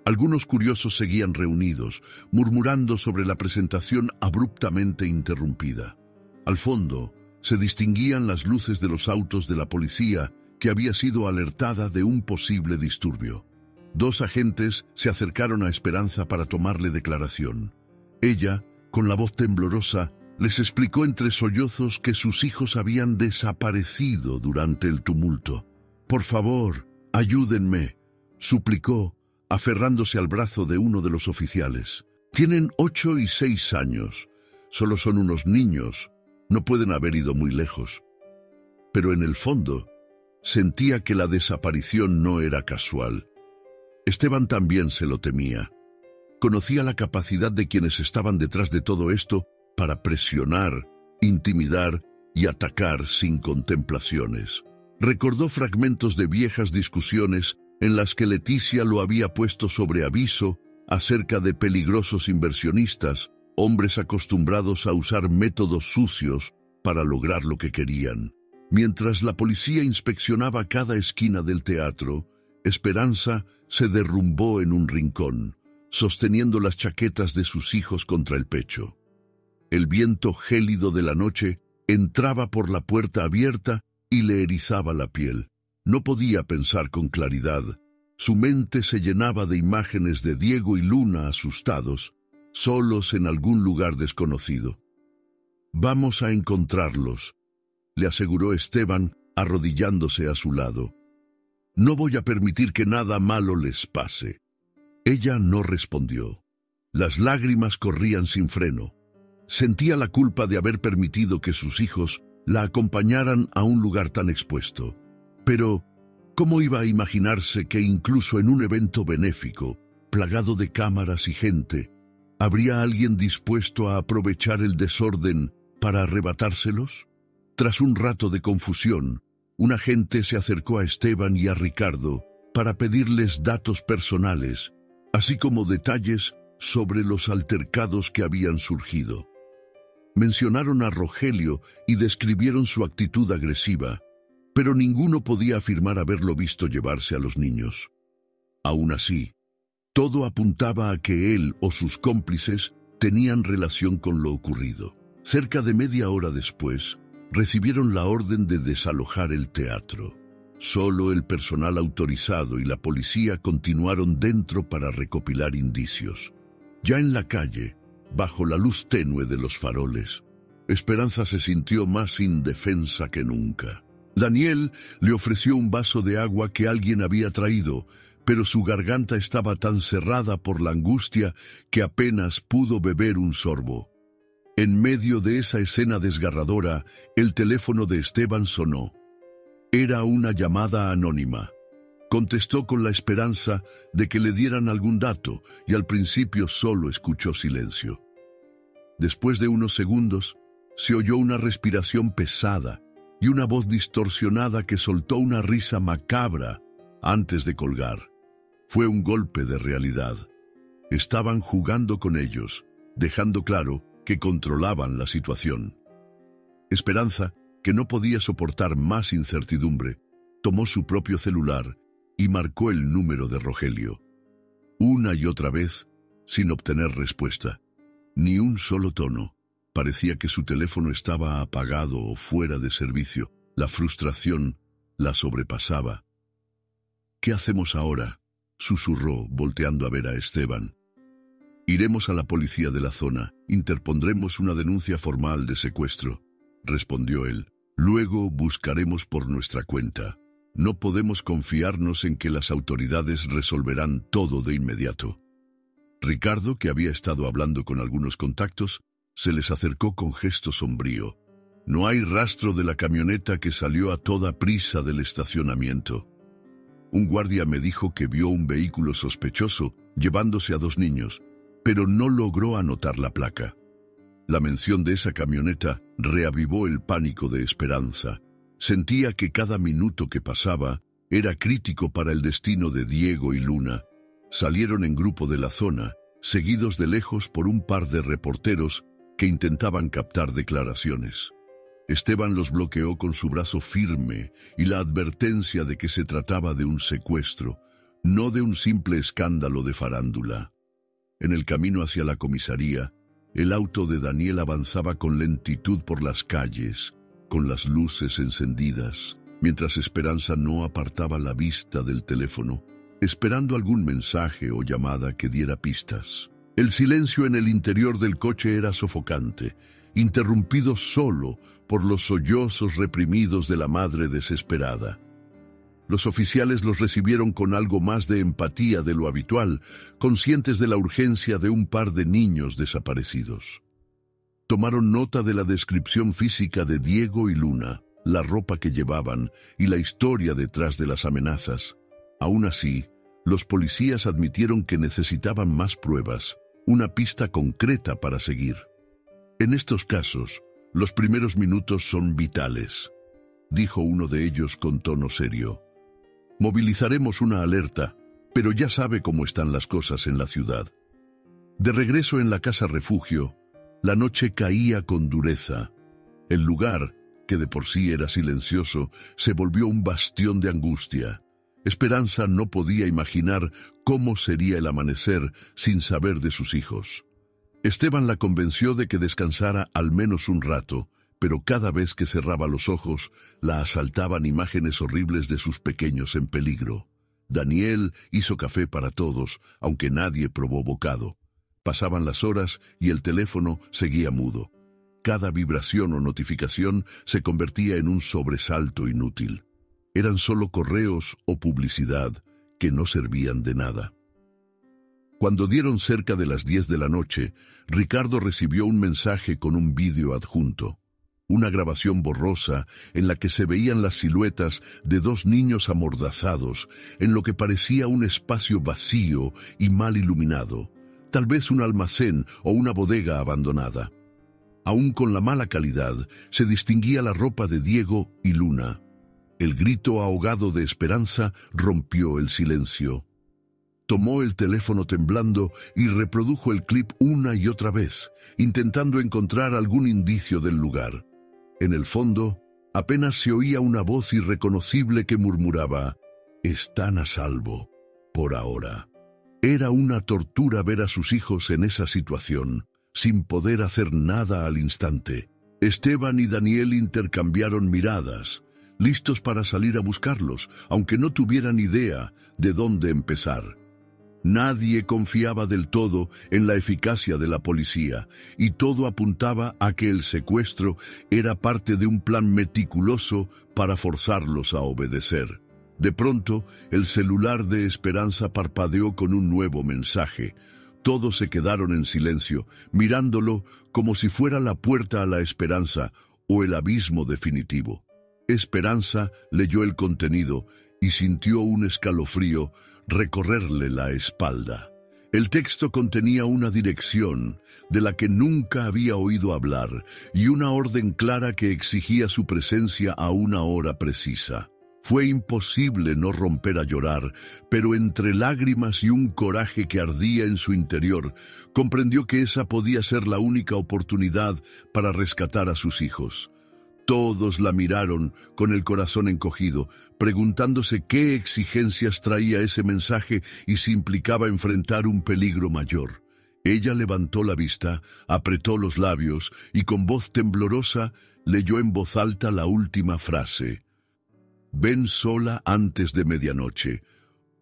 Algunos curiosos seguían reunidos, murmurando sobre la presentación abruptamente interrumpida. Al fondo, se distinguían las luces de los autos de la policía que había sido alertada de un posible disturbio. 2 agentes se acercaron a Esperanza para tomarle declaración. Ella, con la voz temblorosa, les explicó entre sollozos que sus hijos habían desaparecido durante el tumulto. «Por favor, ayúdenme», suplicó, aferrándose al brazo de uno de los oficiales. «Tienen 8 y 6 años. Solo son unos niños. No pueden haber ido muy lejos». Pero en el fondo, sentía que la desaparición no era casual. Esteban también se lo temía. Conocía la capacidad de quienes estaban detrás de todo esto para presionar, intimidar y atacar sin contemplaciones. Recordó fragmentos de viejas discusiones en las que Leticia lo había puesto sobre aviso acerca de peligrosos inversionistas, hombres acostumbrados a usar métodos sucios para lograr lo que querían. Mientras la policía inspeccionaba cada esquina del teatro, Esperanza se derrumbó en un rincón, sosteniendo las chaquetas de sus hijos contra el pecho. El viento gélido de la noche entraba por la puerta abierta y le erizaba la piel. No podía pensar con claridad. Su mente se llenaba de imágenes de Diego y Luna asustados, solos en algún lugar desconocido. «Vamos a encontrarlos», le aseguró Esteban, arrodillándose a su lado. «No voy a permitir que nada malo les pase». Ella no respondió. Las lágrimas corrían sin freno. Sentía la culpa de haber permitido que sus hijos la acompañaran a un lugar tan expuesto. Pero, ¿cómo iba a imaginarse que incluso en un evento benéfico, plagado de cámaras y gente, habría alguien dispuesto a aprovechar el desorden para arrebatárselos? Tras un rato de confusión, un agente se acercó a Esteban y a Ricardo para pedirles datos personales, así como detalles sobre los altercados que habían surgido. Mencionaron a Rogelio y describieron su actitud agresiva, pero ninguno podía afirmar haberlo visto llevarse a los niños. Aún así, todo apuntaba a que él o sus cómplices tenían relación con lo ocurrido. Cerca de media hora después, recibieron la orden de desalojar el teatro. Solo el personal autorizado y la policía continuaron dentro para recopilar indicios. Ya en la calle, bajo la luz tenue de los faroles, Esperanza se sintió más indefensa que nunca. Daniel le ofreció un vaso de agua que alguien había traído, pero su garganta estaba tan cerrada por la angustia que apenas pudo beber un sorbo. En medio de esa escena desgarradora, el teléfono de Esteban sonó. Era una llamada anónima. Contestó con la esperanza de que le dieran algún dato y al principio solo escuchó silencio. Después de unos segundos, se oyó una respiración pesada y una voz distorsionada que soltó una risa macabra antes de colgar. Fue un golpe de realidad. Estaban jugando con ellos, dejando claro que controlaban la situación. Esperanza, que no podía soportar más incertidumbre, tomó su propio celular y marcó el número de Rogelio. Una y otra vez, sin obtener respuesta. Ni un solo tono. Parecía que su teléfono estaba apagado o fuera de servicio. La frustración la sobrepasaba. «¿Qué hacemos ahora?», susurró, volteando a ver a Esteban. «Iremos a la policía de la zona, interpondremos una denuncia formal de secuestro», respondió él. «Luego buscaremos por nuestra cuenta. No podemos confiarnos en que las autoridades resolverán todo de inmediato». Ricardo, que había estado hablando con algunos contactos, se les acercó con gesto sombrío. «No hay rastro de la camioneta que salió a toda prisa del estacionamiento. Un guardia me dijo que vio un vehículo sospechoso llevándose a 2 niños, pero no logró anotar la placa». La mención de esa camioneta reavivó el pánico de Esperanza. Sentía que cada minuto que pasaba era crítico para el destino de Diego y Luna. Salieron en grupo de la zona, seguidos de lejos por un par de reporteros que intentaban captar declaraciones. Esteban los bloqueó con su brazo firme y la advertencia de que se trataba de un secuestro, no de un simple escándalo de farándula. En el camino hacia la comisaría, el auto de Daniel avanzaba con lentitud por las calles, con las luces encendidas, mientras Esperanza no apartaba la vista del teléfono, esperando algún mensaje o llamada que diera pistas. El silencio en el interior del coche era sofocante, interrumpido solo por los sollozos reprimidos de la madre desesperada. Los oficiales los recibieron con algo más de empatía de lo habitual, conscientes de la urgencia de un par de niños desaparecidos. Tomaron nota de la descripción física de Diego y Luna, la ropa que llevaban y la historia detrás de las amenazas. Aún así, los policías admitieron que necesitaban más pruebas, una pista concreta para seguir. En estos casos, los primeros minutos son vitales, dijo uno de ellos con tono serio. Movilizaremos una alerta, pero ya sabe cómo están las cosas en la ciudad. De regreso en la casa refugio, la noche caía con dureza. El lugar, que de por sí era silencioso, se volvió un bastión de angustia. Esperanza no podía imaginar cómo sería el amanecer sin saber de sus hijos. Esteban la convenció de que descansara al menos un rato, pero cada vez que cerraba los ojos, la asaltaban imágenes horribles de sus pequeños en peligro. Daniel hizo café para todos, aunque nadie probó bocado. Pasaban las horas y el teléfono seguía mudo. Cada vibración o notificación se convertía en un sobresalto inútil. Eran solo correos o publicidad que no servían de nada. Cuando dieron cerca de las 10 de la noche, Ricardo recibió un mensaje con un vídeo adjunto. Una grabación borrosa en la que se veían las siluetas de 2 niños amordazados en lo que parecía un espacio vacío y mal iluminado, tal vez un almacén o una bodega abandonada. Aún con la mala calidad, se distinguía la ropa de Diego y Luna. El grito ahogado de Esperanza rompió el silencio. Tomó el teléfono temblando y reprodujo el clip una y otra vez, intentando encontrar algún indicio del lugar. En el fondo, apenas se oía una voz irreconocible que murmuraba: «Están a salvo, por ahora». Era una tortura ver a sus hijos en esa situación, sin poder hacer nada al instante. Esteban y Daniel intercambiaron miradas, listos para salir a buscarlos, aunque no tuvieran idea de dónde empezar. Nadie confiaba del todo en la eficacia de la policía, y todo apuntaba a que el secuestro era parte de un plan meticuloso para forzarlos a obedecer. De pronto, el celular de Esperanza parpadeó con un nuevo mensaje. Todos se quedaron en silencio, mirándolo como si fuera la puerta a la esperanza o el abismo definitivo. Esperanza leyó el contenido y sintió un escalofrío recorrerle la espalda. El texto contenía una dirección de la que nunca había oído hablar y una orden clara que exigía su presencia a una hora precisa. Fue imposible no romper a llorar, pero entre lágrimas y un coraje que ardía en su interior, comprendió que esa podía ser la única oportunidad para rescatar a sus hijos. Todos la miraron con el corazón encogido, preguntándose qué exigencias traía ese mensaje y si implicaba enfrentar un peligro mayor. Ella levantó la vista, apretó los labios y con voz temblorosa leyó en voz alta la última frase: «Ven sola antes de medianoche,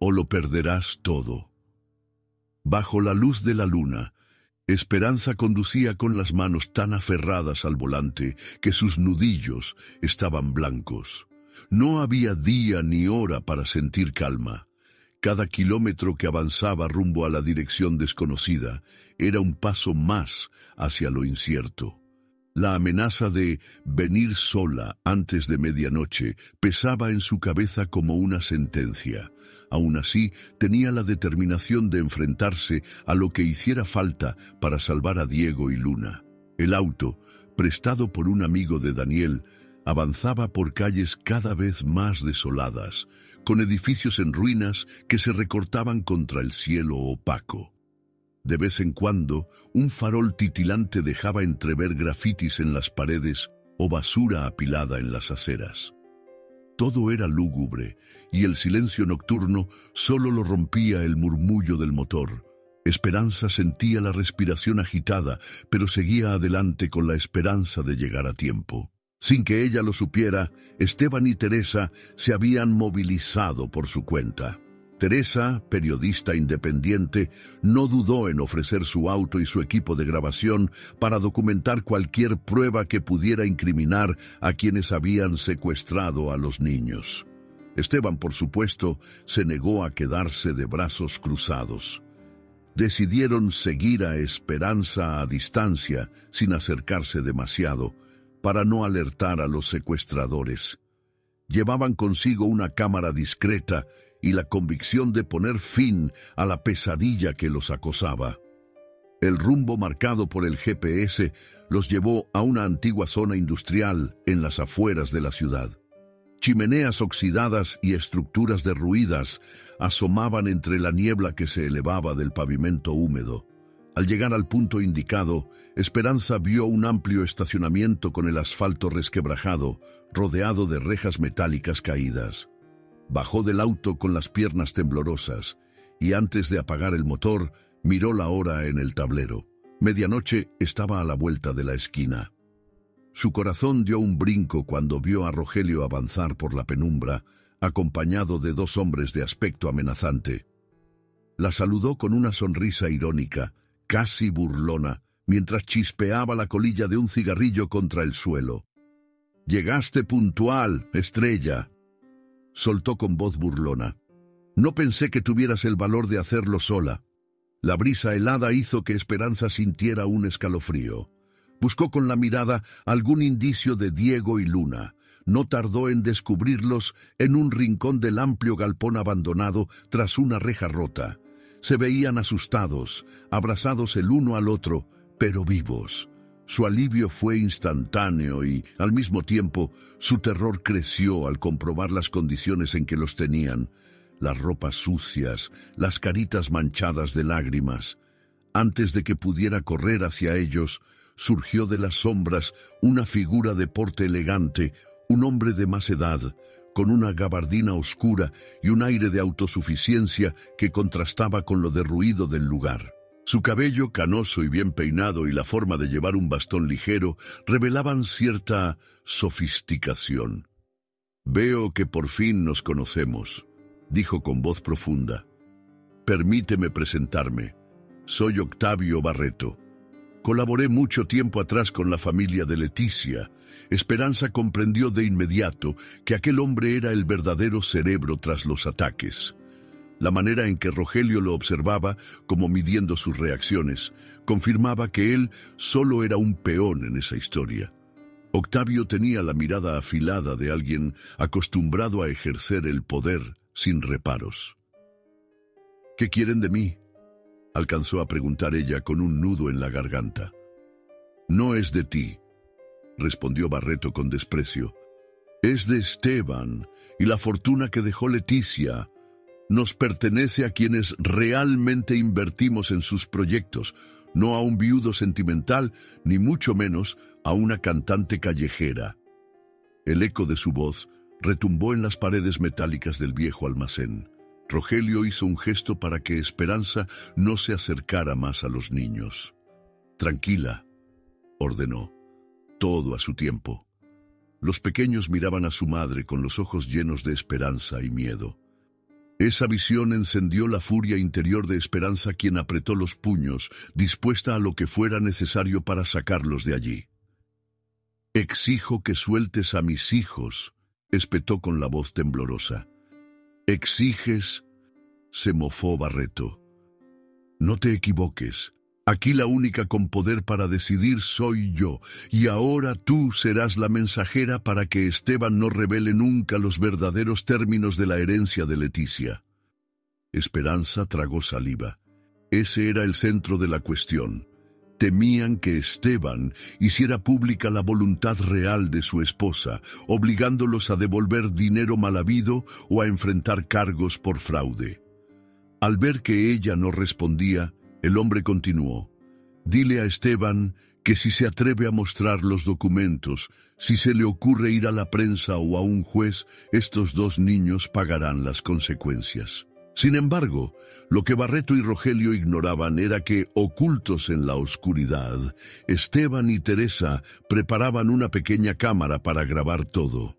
o lo perderás todo». Bajo la luz de la luna, Esperanza conducía con las manos tan aferradas al volante que sus nudillos estaban blancos. No había día ni hora para sentir calma. Cada kilómetro que avanzaba rumbo a la dirección desconocida era un paso más hacia lo incierto. La amenaza de venir sola antes de medianoche pesaba en su cabeza como una sentencia. Aún así, tenía la determinación de enfrentarse a lo que hiciera falta para salvar a Diego y Luna. El auto, prestado por un amigo de Daniel, avanzaba por calles cada vez más desoladas, con edificios en ruinas que se recortaban contra el cielo opaco. De vez en cuando, un farol titilante dejaba entrever grafitis en las paredes o basura apilada en las aceras. Todo era lúgubre, y el silencio nocturno solo lo rompía el murmullo del motor. Esperanza sentía la respiración agitada, pero seguía adelante con la esperanza de llegar a tiempo. Sin que ella lo supiera, Esteban y Teresa se habían movilizado por su cuenta. Teresa, periodista independiente, no dudó en ofrecer su auto y su equipo de grabación para documentar cualquier prueba que pudiera incriminar a quienes habían secuestrado a los niños. Esteban, por supuesto, se negó a quedarse de brazos cruzados. Decidieron seguir a Esperanza a distancia, sin acercarse demasiado, para no alertar a los secuestradores. Llevaban consigo una cámara discreta y la convicción de poner fin a la pesadilla que los acosaba. El rumbo marcado por el GPS los llevó a una antigua zona industrial en las afueras de la ciudad. Chimeneas oxidadas y estructuras derruidas asomaban entre la niebla que se elevaba del pavimento húmedo. Al llegar al punto indicado, Esperanza vio un amplio estacionamiento con el asfalto resquebrajado, rodeado de rejas metálicas caídas. Bajó del auto con las piernas temblorosas y antes de apagar el motor, miró la hora en el tablero. Medianoche estaba a la vuelta de la esquina. Su corazón dio un brinco cuando vio a Rogelio avanzar por la penumbra, acompañado de dos hombres de aspecto amenazante. La saludó con una sonrisa irónica, casi burlona, mientras chispeaba la colilla de un cigarrillo contra el suelo. «Llegaste puntual, estrella», soltó con voz burlona. «No pensé que tuvieras el valor de hacerlo sola». La brisa helada hizo que Esperanza sintiera un escalofrío. Buscó con la mirada algún indicio de Diego y Luna. No tardó en descubrirlos en un rincón del amplio galpón abandonado tras una reja rota. Se veían asustados, abrazados el uno al otro, pero vivos. Su alivio fue instantáneo y, al mismo tiempo, su terror creció al comprobar las condiciones en que los tenían, las ropas sucias, las caritas manchadas de lágrimas. Antes de que pudiera correr hacia ellos, surgió de las sombras una figura de porte elegante, un hombre de más edad, con una gabardina oscura y un aire de autosuficiencia que contrastaba con lo derruido del lugar. Su cabello canoso y bien peinado y la forma de llevar un bastón ligero revelaban cierta sofisticación. «Veo que por fin nos conocemos», dijo con voz profunda. «Permíteme presentarme. Soy Octavio Barreto. Colaboré mucho tiempo atrás con la familia de Leticia». Esperanza comprendió de inmediato que aquel hombre era el verdadero cerebro tras los ataques. La manera en que Rogelio lo observaba, como midiendo sus reacciones, confirmaba que él solo era un peón en esa historia. Octavio tenía la mirada afilada de alguien acostumbrado a ejercer el poder sin reparos. «¿Qué quieren de mí?», alcanzó a preguntar ella con un nudo en la garganta. «No es de ti», respondió Barreto con desprecio. «Es de Esteban y la fortuna que dejó Leticia. Nos pertenece a quienes realmente invertimos en sus proyectos, no a un viudo sentimental, ni mucho menos a una cantante callejera». El eco de su voz retumbó en las paredes metálicas del viejo almacén. Rogelio hizo un gesto para que Esperanza no se acercara más a los niños. «Tranquila», ordenó. «Todo a su tiempo». Los pequeños miraban a su madre con los ojos llenos de esperanza y miedo. Esa visión encendió la furia interior de Esperanza, quien apretó los puños, dispuesta a lo que fuera necesario para sacarlos de allí. «Exijo que sueltes a mis hijos», espetó con la voz temblorosa. «¿Exiges?», se mofó Barreto. «No te equivoques. Aquí la única con poder para decidir soy yo, y ahora tú serás la mensajera para que Esteban no revele nunca los verdaderos términos de la herencia de Leticia». Esperanza tragó saliva. Ese era el centro de la cuestión. Temían que Esteban hiciera pública la voluntad real de su esposa, obligándolos a devolver dinero mal habido o a enfrentar cargos por fraude. Al ver que ella no respondía, el hombre continuó. «Dile a Esteban que si se atreve a mostrar los documentos, si se le ocurre ir a la prensa o a un juez, estos dos niños pagarán las consecuencias». Sin embargo, lo que Barreto y Rogelio ignoraban era que, ocultos en la oscuridad, Esteban y Teresa preparaban una pequeña cámara para grabar todo.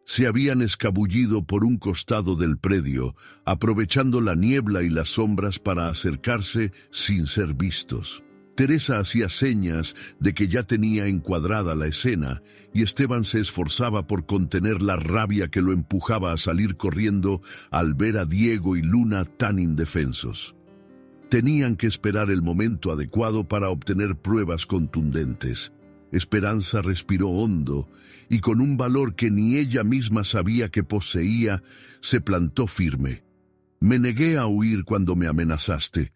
Se habían escabullido por un costado del predio, aprovechando la niebla y las sombras para acercarse sin ser vistos. Teresa hacía señas de que ya tenía encuadrada la escena, y Esteban se esforzaba por contener la rabia que lo empujaba a salir corriendo al ver a Diego y Luna tan indefensos. Tenían que esperar el momento adecuado para obtener pruebas contundentes. Esperanza respiró hondo, y con un valor que ni ella misma sabía que poseía, se plantó firme. «Me negué a huir cuando me amenazaste.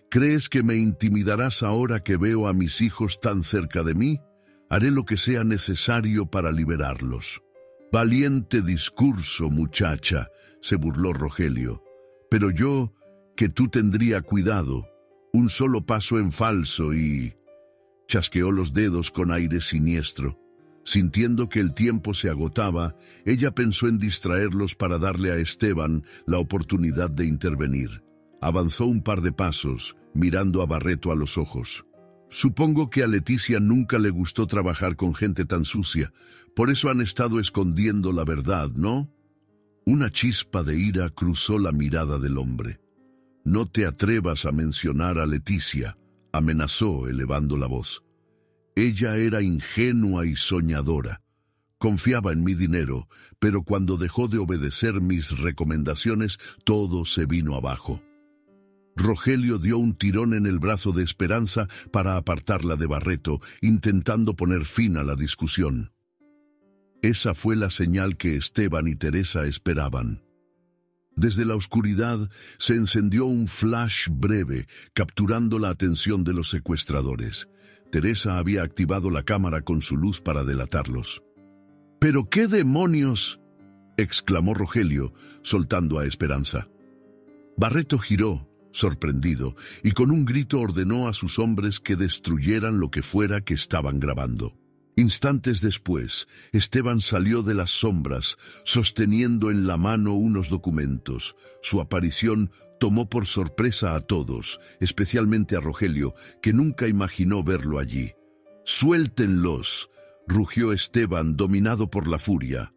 ¿Crees que me intimidarás ahora que veo a mis hijos tan cerca de mí? Haré lo que sea necesario para liberarlos». «Valiente discurso, muchacha», se burló Rogelio. «Pero yo, que tú tendría cuidado. Un solo paso en falso y...» Chasqueó los dedos con aire siniestro. Sintiendo que el tiempo se agotaba, ella pensó en distraerlos para darle a Esteban la oportunidad de intervenir. Avanzó un par de pasos, mirando a Barreto a los ojos. «Supongo que a Leticia nunca le gustó trabajar con gente tan sucia. Por eso han estado escondiendo la verdad, ¿no?». Una chispa de ira cruzó la mirada del hombre. «No te atrevas a mencionar a Leticia», amenazó elevando la voz. «Ella era ingenua y soñadora. Confiaba en mi dinero, pero cuando dejó de obedecer mis recomendaciones, todo se vino abajo». Rogelio dio un tirón en el brazo de Esperanza para apartarla de Barreto, intentando poner fin a la discusión. Esa fue la señal que Esteban y Teresa esperaban. Desde la oscuridad se encendió un flash breve, capturando la atención de los secuestradores. Teresa había activado la cámara con su luz para delatarlos. —¿Pero qué demonios? —exclamó Rogelio, soltando a Esperanza. Barreto giró, sorprendido, y con un grito ordenó a sus hombres que destruyeran lo que fuera que estaban grabando. Instantes después, Esteban salió de las sombras, sosteniendo en la mano unos documentos. Su aparición tomó por sorpresa a todos, especialmente a Rogelio, que nunca imaginó verlo allí. —¡Suéltenlos! —rugió Esteban, dominado por la furia.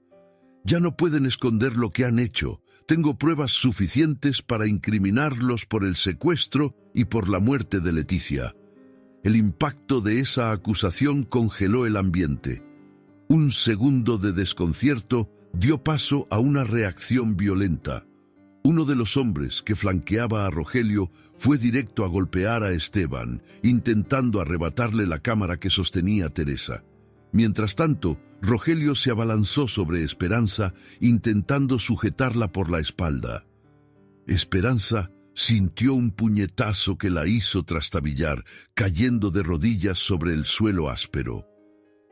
—Ya no pueden esconder lo que han hecho. Tengo pruebas suficientes para incriminarlos por el secuestro y por la muerte de Leticia. El impacto de esa acusación congeló el ambiente. Un segundo de desconcierto dio paso a una reacción violenta. Uno de los hombres que flanqueaba a Rogelio fue directo a golpear a Esteban, intentando arrebatarle la cámara que sostenía Teresa. Mientras tanto, Rogelio se abalanzó sobre Esperanza, intentando sujetarla por la espalda. Esperanza sintió un puñetazo que la hizo trastabillar, cayendo de rodillas sobre el suelo áspero.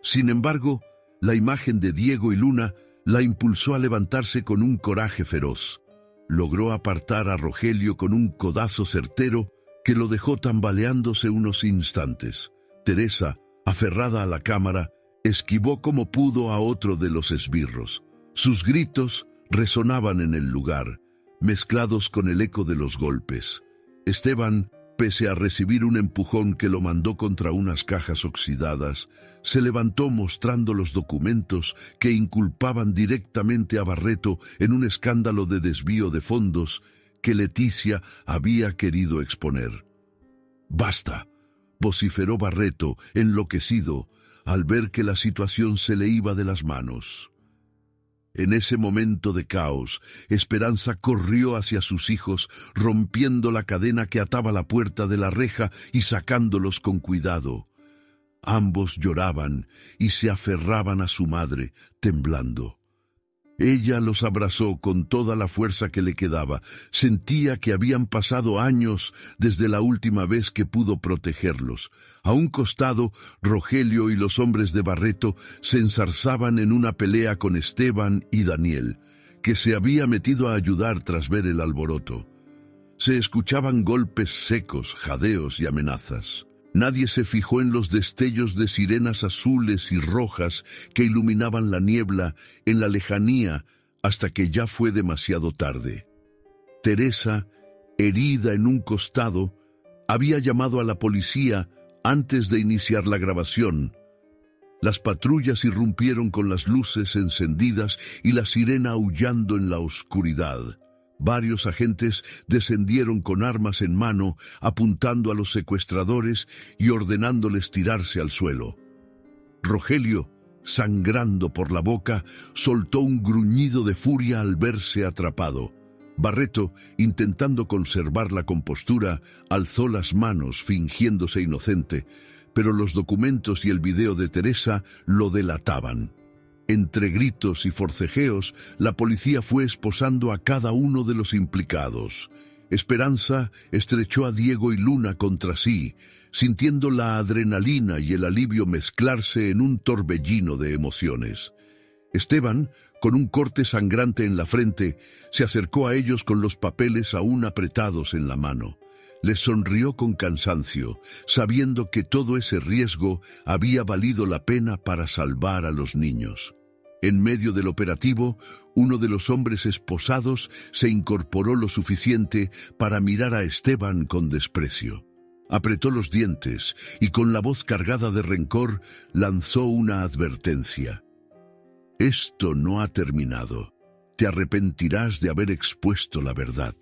Sin embargo, la imagen de Diego y Luna la impulsó a levantarse con un coraje feroz. Logró apartar a Rogelio con un codazo certero que lo dejó tambaleándose unos instantes. Teresa, aferrada a la cámara, esquivó como pudo a otro de los esbirros. Sus gritos resonaban en el lugar, mezclados con el eco de los golpes. Esteban, pese a recibir un empujón que lo mandó contra unas cajas oxidadas, se levantó mostrando los documentos que inculpaban directamente a Barreto en un escándalo de desvío de fondos que Leticia había querido exponer. —¡Basta! —vociferó Barreto, enloquecido, al ver que la situación se le iba de las manos. En ese momento de caos, Esperanza corrió hacia sus hijos, rompiendo la cadena que ataba la puerta de la reja y sacándolos con cuidado. Ambos lloraban y se aferraban a su madre, temblando. Ella los abrazó con toda la fuerza que le quedaba. Sentía que habían pasado años desde la última vez que pudo protegerlos. A un costado, Rogelio y los hombres de Barreto se enzarzaban en una pelea con Esteban y Daniel, que se había metido a ayudar tras ver el alboroto. Se escuchaban golpes secos, jadeos y amenazas. Nadie se fijó en los destellos de sirenas azules y rojas que iluminaban la niebla en la lejanía hasta que ya fue demasiado tarde. Teresa, herida en un costado, había llamado a la policía antes de iniciar la grabación. Las patrullas irrumpieron con las luces encendidas y la sirena aullando en la oscuridad. Varios agentes descendieron con armas en mano, apuntando a los secuestradores y ordenándoles tirarse al suelo. Rogelio, sangrando por la boca, soltó un gruñido de furia al verse atrapado. Barreto, intentando conservar la compostura, alzó las manos fingiéndose inocente, pero los documentos y el video de Teresa lo delataban. Entre gritos y forcejeos, la policía fue esposando a cada uno de los implicados. Esperanza estrechó a Diego y Luna contra sí, sintiendo la adrenalina y el alivio mezclarse en un torbellino de emociones. Esteban, con un corte sangrante en la frente, se acercó a ellos con los papeles aún apretados en la mano. Les sonrió con cansancio, sabiendo que todo ese riesgo había valido la pena para salvar a los niños. En medio del operativo, uno de los hombres esposados se incorporó lo suficiente para mirar a Esteban con desprecio. Apretó los dientes y con la voz cargada de rencor lanzó una advertencia. «Esto no ha terminado. Te arrepentirás de haber expuesto la verdad».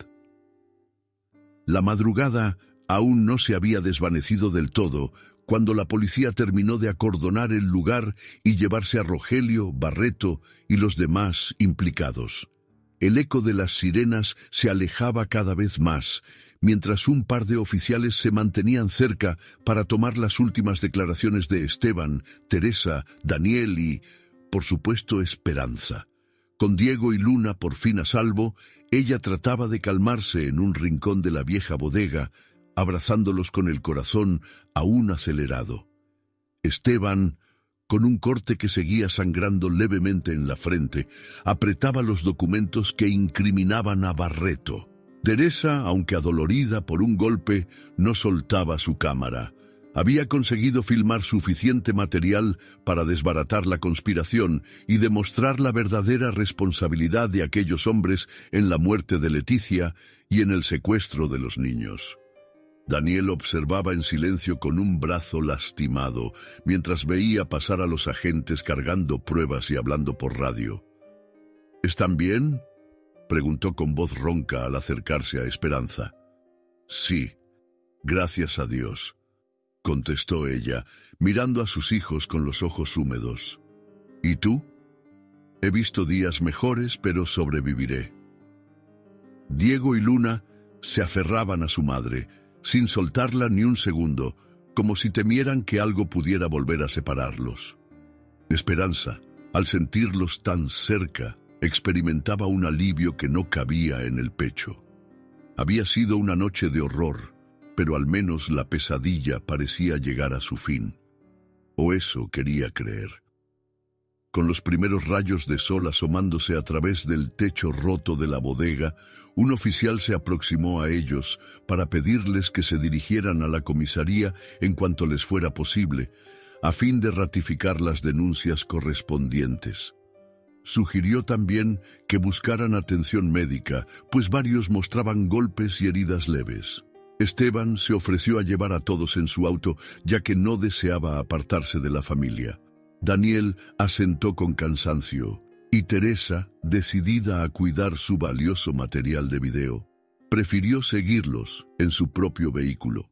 La madrugada aún no se había desvanecido del todo cuando la policía terminó de acordonar el lugar y llevarse a Rogelio, Barreto y los demás implicados. El eco de las sirenas se alejaba cada vez más, mientras un par de oficiales se mantenían cerca para tomar las últimas declaraciones de Esteban, Teresa, Daniel y, por supuesto, Esperanza. Con Diego y Luna por fin a salvo, ella trataba de calmarse en un rincón de la vieja bodega, abrazándolos con el corazón aún acelerado. Esteban, con un corte que seguía sangrando levemente en la frente, apretaba los documentos que incriminaban a Barreto. Teresa, aunque adolorida por un golpe, no soltaba su cámara. Había conseguido filmar suficiente material para desbaratar la conspiración y demostrar la verdadera responsabilidad de aquellos hombres en la muerte de Leticia y en el secuestro de los niños. Daniel observaba en silencio con un brazo lastimado, mientras veía pasar a los agentes cargando pruebas y hablando por radio. ¿Están bien?, preguntó con voz ronca al acercarse a Esperanza. Sí, gracias a Dios, contestó ella, mirando a sus hijos con los ojos húmedos. ¿Y tú? He visto días mejores, pero sobreviviré. Diego y Luna se aferraban a su madre, sin soltarla ni un segundo, como si temieran que algo pudiera volver a separarlos. Esperanza, al sentirlos tan cerca, experimentaba un alivio que no cabía en el pecho. Había sido una noche de horror, pero al menos la pesadilla parecía llegar a su fin. O eso quería creer. Con los primeros rayos de sol asomándose a través del techo roto de la bodega, un oficial se aproximó a ellos para pedirles que se dirigieran a la comisaría en cuanto les fuera posible, a fin de ratificar las denuncias correspondientes. Sugirió también que buscaran atención médica, pues varios mostraban golpes y heridas leves. Esteban se ofreció a llevar a todos en su auto, ya que no deseaba apartarse de la familia. Daniel asentó con cansancio, y Teresa, decidida a cuidar su valioso material de video, prefirió seguirlos en su propio vehículo.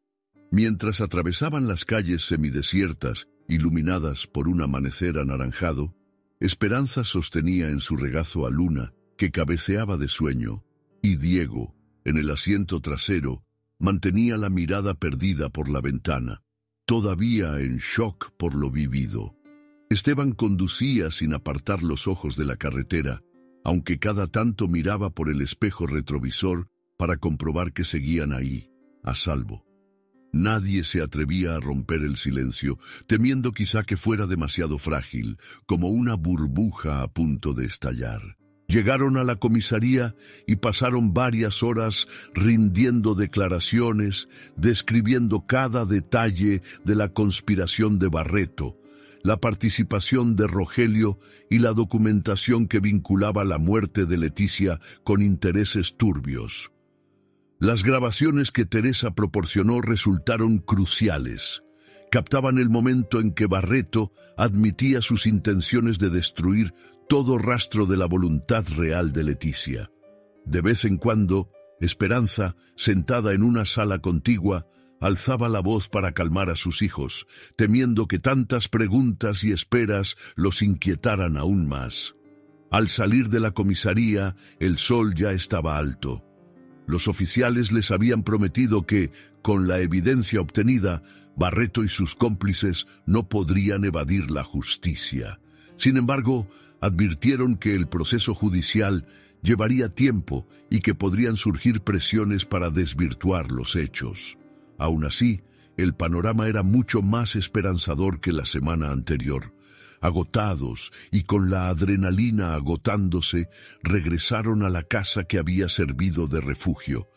Mientras atravesaban las calles semidesiertas, iluminadas por un amanecer anaranjado, Esperanza sostenía en su regazo a Luna, que cabeceaba de sueño, y Diego, en el asiento trasero, mantenía la mirada perdida por la ventana, todavía en shock por lo vivido. Esteban conducía sin apartar los ojos de la carretera, aunque cada tanto miraba por el espejo retrovisor para comprobar que seguían ahí, a salvo. Nadie se atrevía a romper el silencio, temiendo quizá que fuera demasiado frágil, como una burbuja a punto de estallar. Llegaron a la comisaría y pasaron varias horas rindiendo declaraciones, describiendo cada detalle de la conspiración de Barreto, la participación de Rogelio y la documentación que vinculaba la muerte de Leticia con intereses turbios. Las grabaciones que Teresa proporcionó resultaron cruciales. Captaban el momento en que Barreto admitía sus intenciones de destruir todo rastro de la voluntad real de Leticia. De vez en cuando, Esperanza, sentada en una sala contigua, alzaba la voz para calmar a sus hijos, temiendo que tantas preguntas y esperas los inquietaran aún más. Al salir de la comisaría, el sol ya estaba alto. Los oficiales les habían prometido que, con la evidencia obtenida, Barreto y sus cómplices no podrían evadir la justicia. Sin embargo, advirtieron que el proceso judicial llevaría tiempo y que podrían surgir presiones para desvirtuar los hechos. Aún así, el panorama era mucho más esperanzador que la semana anterior. Agotados y con la adrenalina agotándose, regresaron a la casa que había servido de refugio.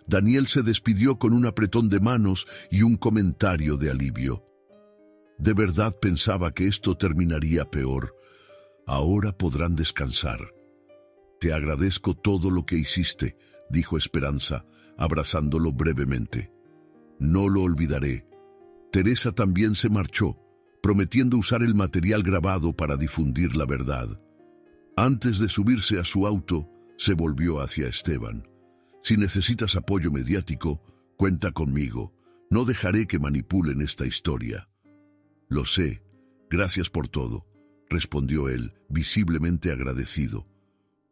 Daniel se despidió con un apretón de manos y un comentario de alivio. De verdad pensaba que esto terminaría peor. Ahora podrán descansar. Te agradezco todo lo que hiciste, dijo Esperanza, abrazándolo brevemente. No lo olvidaré. Teresa también se marchó, prometiendo usar el material grabado para difundir la verdad. Antes de subirse a su auto, se volvió hacia Esteban. Si necesitas apoyo mediático, cuenta conmigo. No dejaré que manipulen esta historia. Lo sé. Gracias por todo, respondió él, visiblemente agradecido.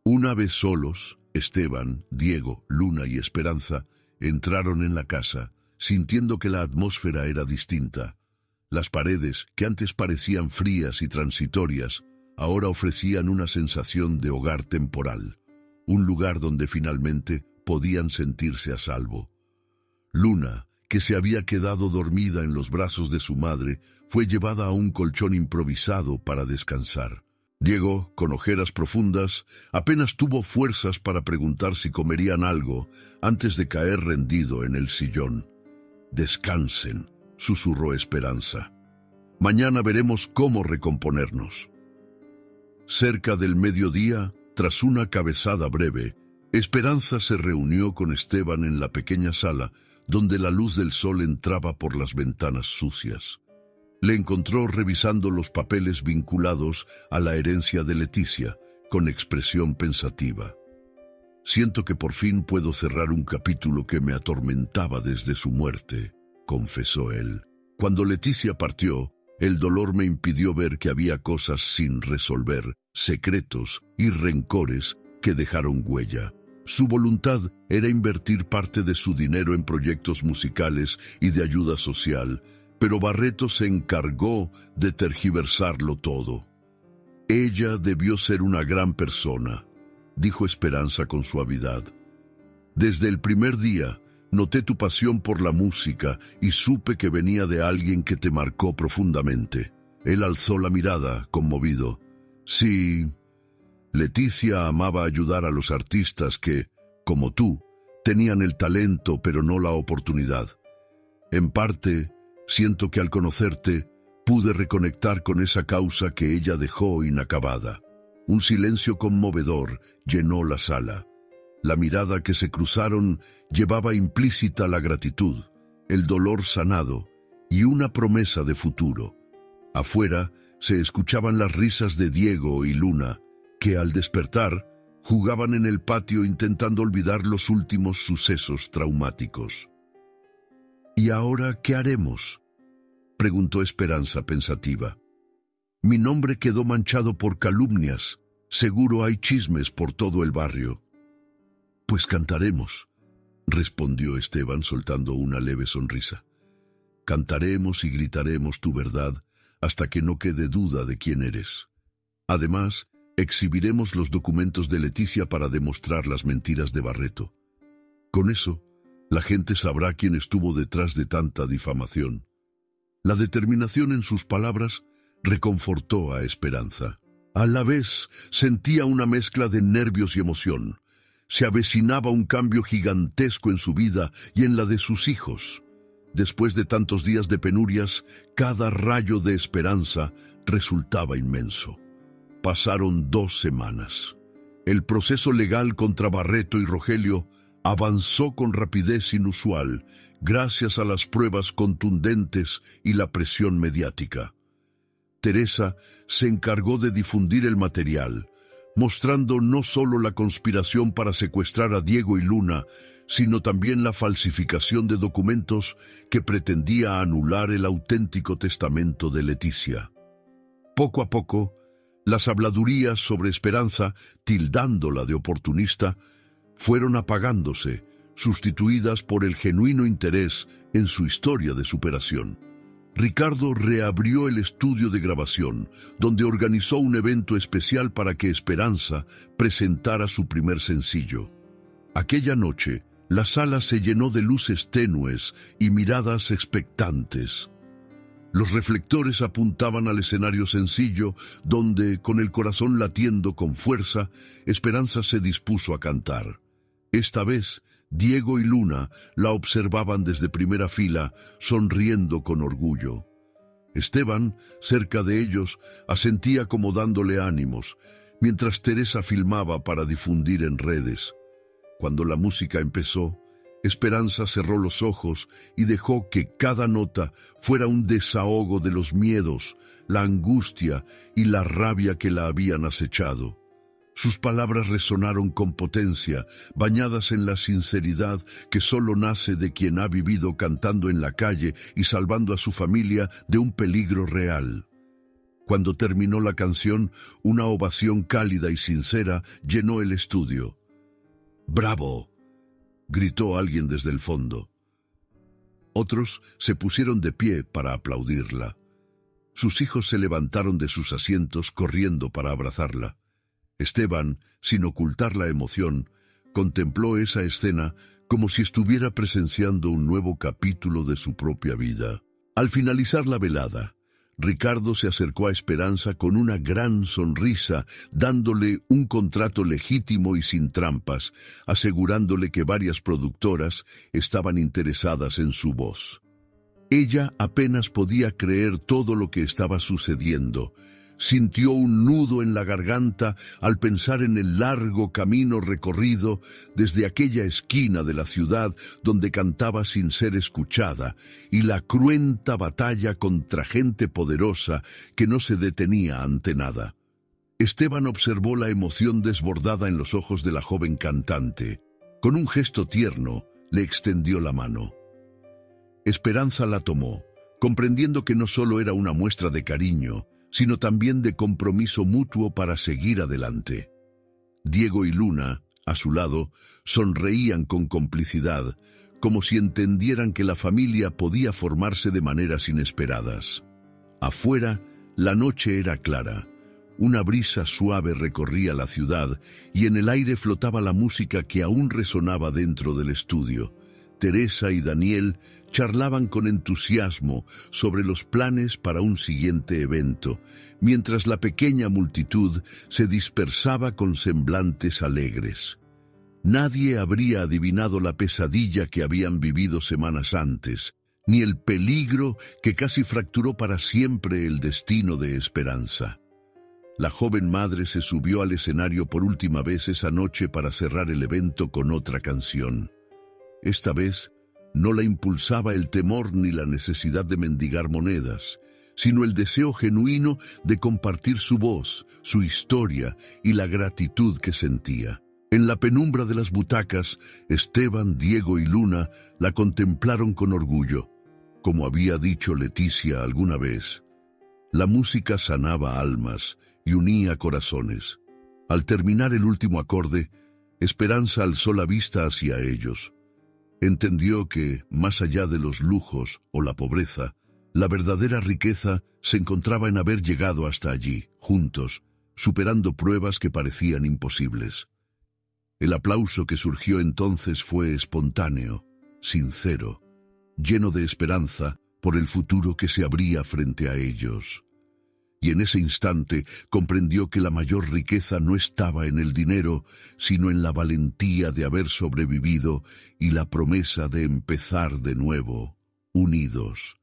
Una vez solos, Esteban, Diego, Luna y Esperanza entraron en la casa, sintiendo que la atmósfera era distinta. Las paredes, que antes parecían frías y transitorias, ahora ofrecían una sensación de hogar temporal, un lugar donde finalmente podían sentirse a salvo. Luna, que se había quedado dormida en los brazos de su madre, fue llevada a un colchón improvisado para descansar. Diego, con ojeras profundas, apenas tuvo fuerzas para preguntar si comerían algo antes de caer rendido en el sillón. «Descansen», susurró Esperanza. «Mañana veremos cómo recomponernos». Cerca del mediodía, tras una cabezada breve, Esperanza se reunió con Esteban en la pequeña sala donde la luz del sol entraba por las ventanas sucias. Le encontró revisando los papeles vinculados a la herencia de Leticia, con expresión pensativa. «Siento que por fin puedo cerrar un capítulo que me atormentaba desde su muerte», confesó él. «Cuando Leticia partió, el dolor me impidió ver que había cosas sin resolver, secretos y rencores que dejaron huella. Su voluntad era invertir parte de su dinero en proyectos musicales y de ayuda social, pero Barreto se encargó de tergiversarlo todo. Ella debió ser una gran persona», dijo Esperanza con suavidad. «Desde el primer día noté tu pasión por la música y supe que venía de alguien que te marcó profundamente». Él alzó la mirada, conmovido. «Sí, Leticia amaba ayudar a los artistas que, como tú, tenían el talento pero no la oportunidad. En parte, siento que al conocerte, pude reconectar con esa causa que ella dejó inacabada». Un silencio conmovedor llenó la sala. La mirada que se cruzaron llevaba implícita la gratitud, el dolor sanado y una promesa de futuro. Afuera se escuchaban las risas de Diego y Luna, que al despertar jugaban en el patio intentando olvidar los últimos sucesos traumáticos. «¿Y ahora qué haremos?», preguntó Esperanza pensativa. «Mi nombre quedó manchado por calumnias. Seguro hay chismes por todo el barrio». «Pues cantaremos», respondió Esteban soltando una leve sonrisa. «Cantaremos y gritaremos tu verdad hasta que no quede duda de quién eres. Además, exhibiremos los documentos de Leticia para demostrar las mentiras de Barreto. Con eso, la gente sabrá quién estuvo detrás de tanta difamación». La determinación en sus palabras reconfortó a Esperanza. A la vez sentía una mezcla de nervios y emoción. Se avecinaba un cambio gigantesco en su vida y en la de sus hijos. Después de tantos días de penurias, cada rayo de esperanza resultaba inmenso. Pasaron 2 semanas. El proceso legal contra Barreto y Rogelio avanzó con rapidez inusual, gracias a las pruebas contundentes y la presión mediática. Teresa se encargó de difundir el material, mostrando no solo la conspiración para secuestrar a Diego y Luna, sino también la falsificación de documentos que pretendía anular el auténtico testamento de Leticia. Poco a poco, las habladurías sobre Esperanza, tildándola de oportunista, fueron apagándose, sustituidas por el genuino interés en su historia de superación. Ricardo reabrió el estudio de grabación, donde organizó un evento especial para que Esperanza presentara su primer sencillo. Aquella noche, la sala se llenó de luces tenues y miradas expectantes. Los reflectores apuntaban al escenario sencillo, donde, con el corazón latiendo con fuerza, Esperanza se dispuso a cantar. Esta vez, Diego y Luna la observaban desde primera fila, sonriendo con orgullo. Esteban, cerca de ellos, asentía como dándole ánimos, mientras Teresa filmaba para difundir en redes. Cuando la música empezó, Esperanza cerró los ojos y dejó que cada nota fuera un desahogo de los miedos, la angustia y la rabia que la habían acechado. Sus palabras resonaron con potencia, bañadas en la sinceridad que solo nace de quien ha vivido cantando en la calle y salvando a su familia de un peligro real. Cuando terminó la canción, una ovación cálida y sincera llenó el estudio. «¡Bravo!», gritó alguien desde el fondo. Otros se pusieron de pie para aplaudirla. Sus hijos se levantaron de sus asientos corriendo para abrazarla. Esteban, sin ocultar la emoción, contempló esa escena como si estuviera presenciando un nuevo capítulo de su propia vida. Al finalizar la velada, Ricardo se acercó a Esperanza con una gran sonrisa, dándole un contrato legítimo y sin trampas, asegurándole que varias productoras estaban interesadas en su voz. Ella apenas podía creer todo lo que estaba sucediendo. Sintió un nudo en la garganta al pensar en el largo camino recorrido desde aquella esquina de la ciudad donde cantaba sin ser escuchada y la cruenta batalla contra gente poderosa que no se detenía ante nada. Esteban observó la emoción desbordada en los ojos de la joven cantante. Con un gesto tierno, le extendió la mano. Esperanza la tomó, comprendiendo que no solo era una muestra de cariño, sino también de compromiso mutuo para seguir adelante. Diego y Luna, a su lado, sonreían con complicidad, como si entendieran que la familia podía formarse de maneras inesperadas. Afuera, la noche era clara. Una brisa suave recorría la ciudad y en el aire flotaba la música que aún resonaba dentro del estudio. Teresa y Daniel charlaban con entusiasmo sobre los planes para un siguiente evento, mientras la pequeña multitud se dispersaba con semblantes alegres. Nadie habría adivinado la pesadilla que habían vivido semanas antes, ni el peligro que casi fracturó para siempre el destino de Esperanza. La joven madre se subió al escenario por última vez esa noche para cerrar el evento con otra canción. Esta vez no la impulsaba el temor ni la necesidad de mendigar monedas, sino el deseo genuino de compartir su voz, su historia y la gratitud que sentía. En la penumbra de las butacas, Esteban, Diego y Luna la contemplaron con orgullo. Como había dicho Leticia alguna vez, la música sanaba almas y unía corazones. Al terminar el último acorde, Esperanza alzó la vista hacia ellos. Entendió que, más allá de los lujos o la pobreza, la verdadera riqueza se encontraba en haber llegado hasta allí, juntos, superando pruebas que parecían imposibles. El aplauso que surgió entonces fue espontáneo, sincero, lleno de esperanza por el futuro que se abría frente a ellos. Y en ese instante comprendió que la mayor riqueza no estaba en el dinero, sino en la valentía de haber sobrevivido y la promesa de empezar de nuevo, unidos.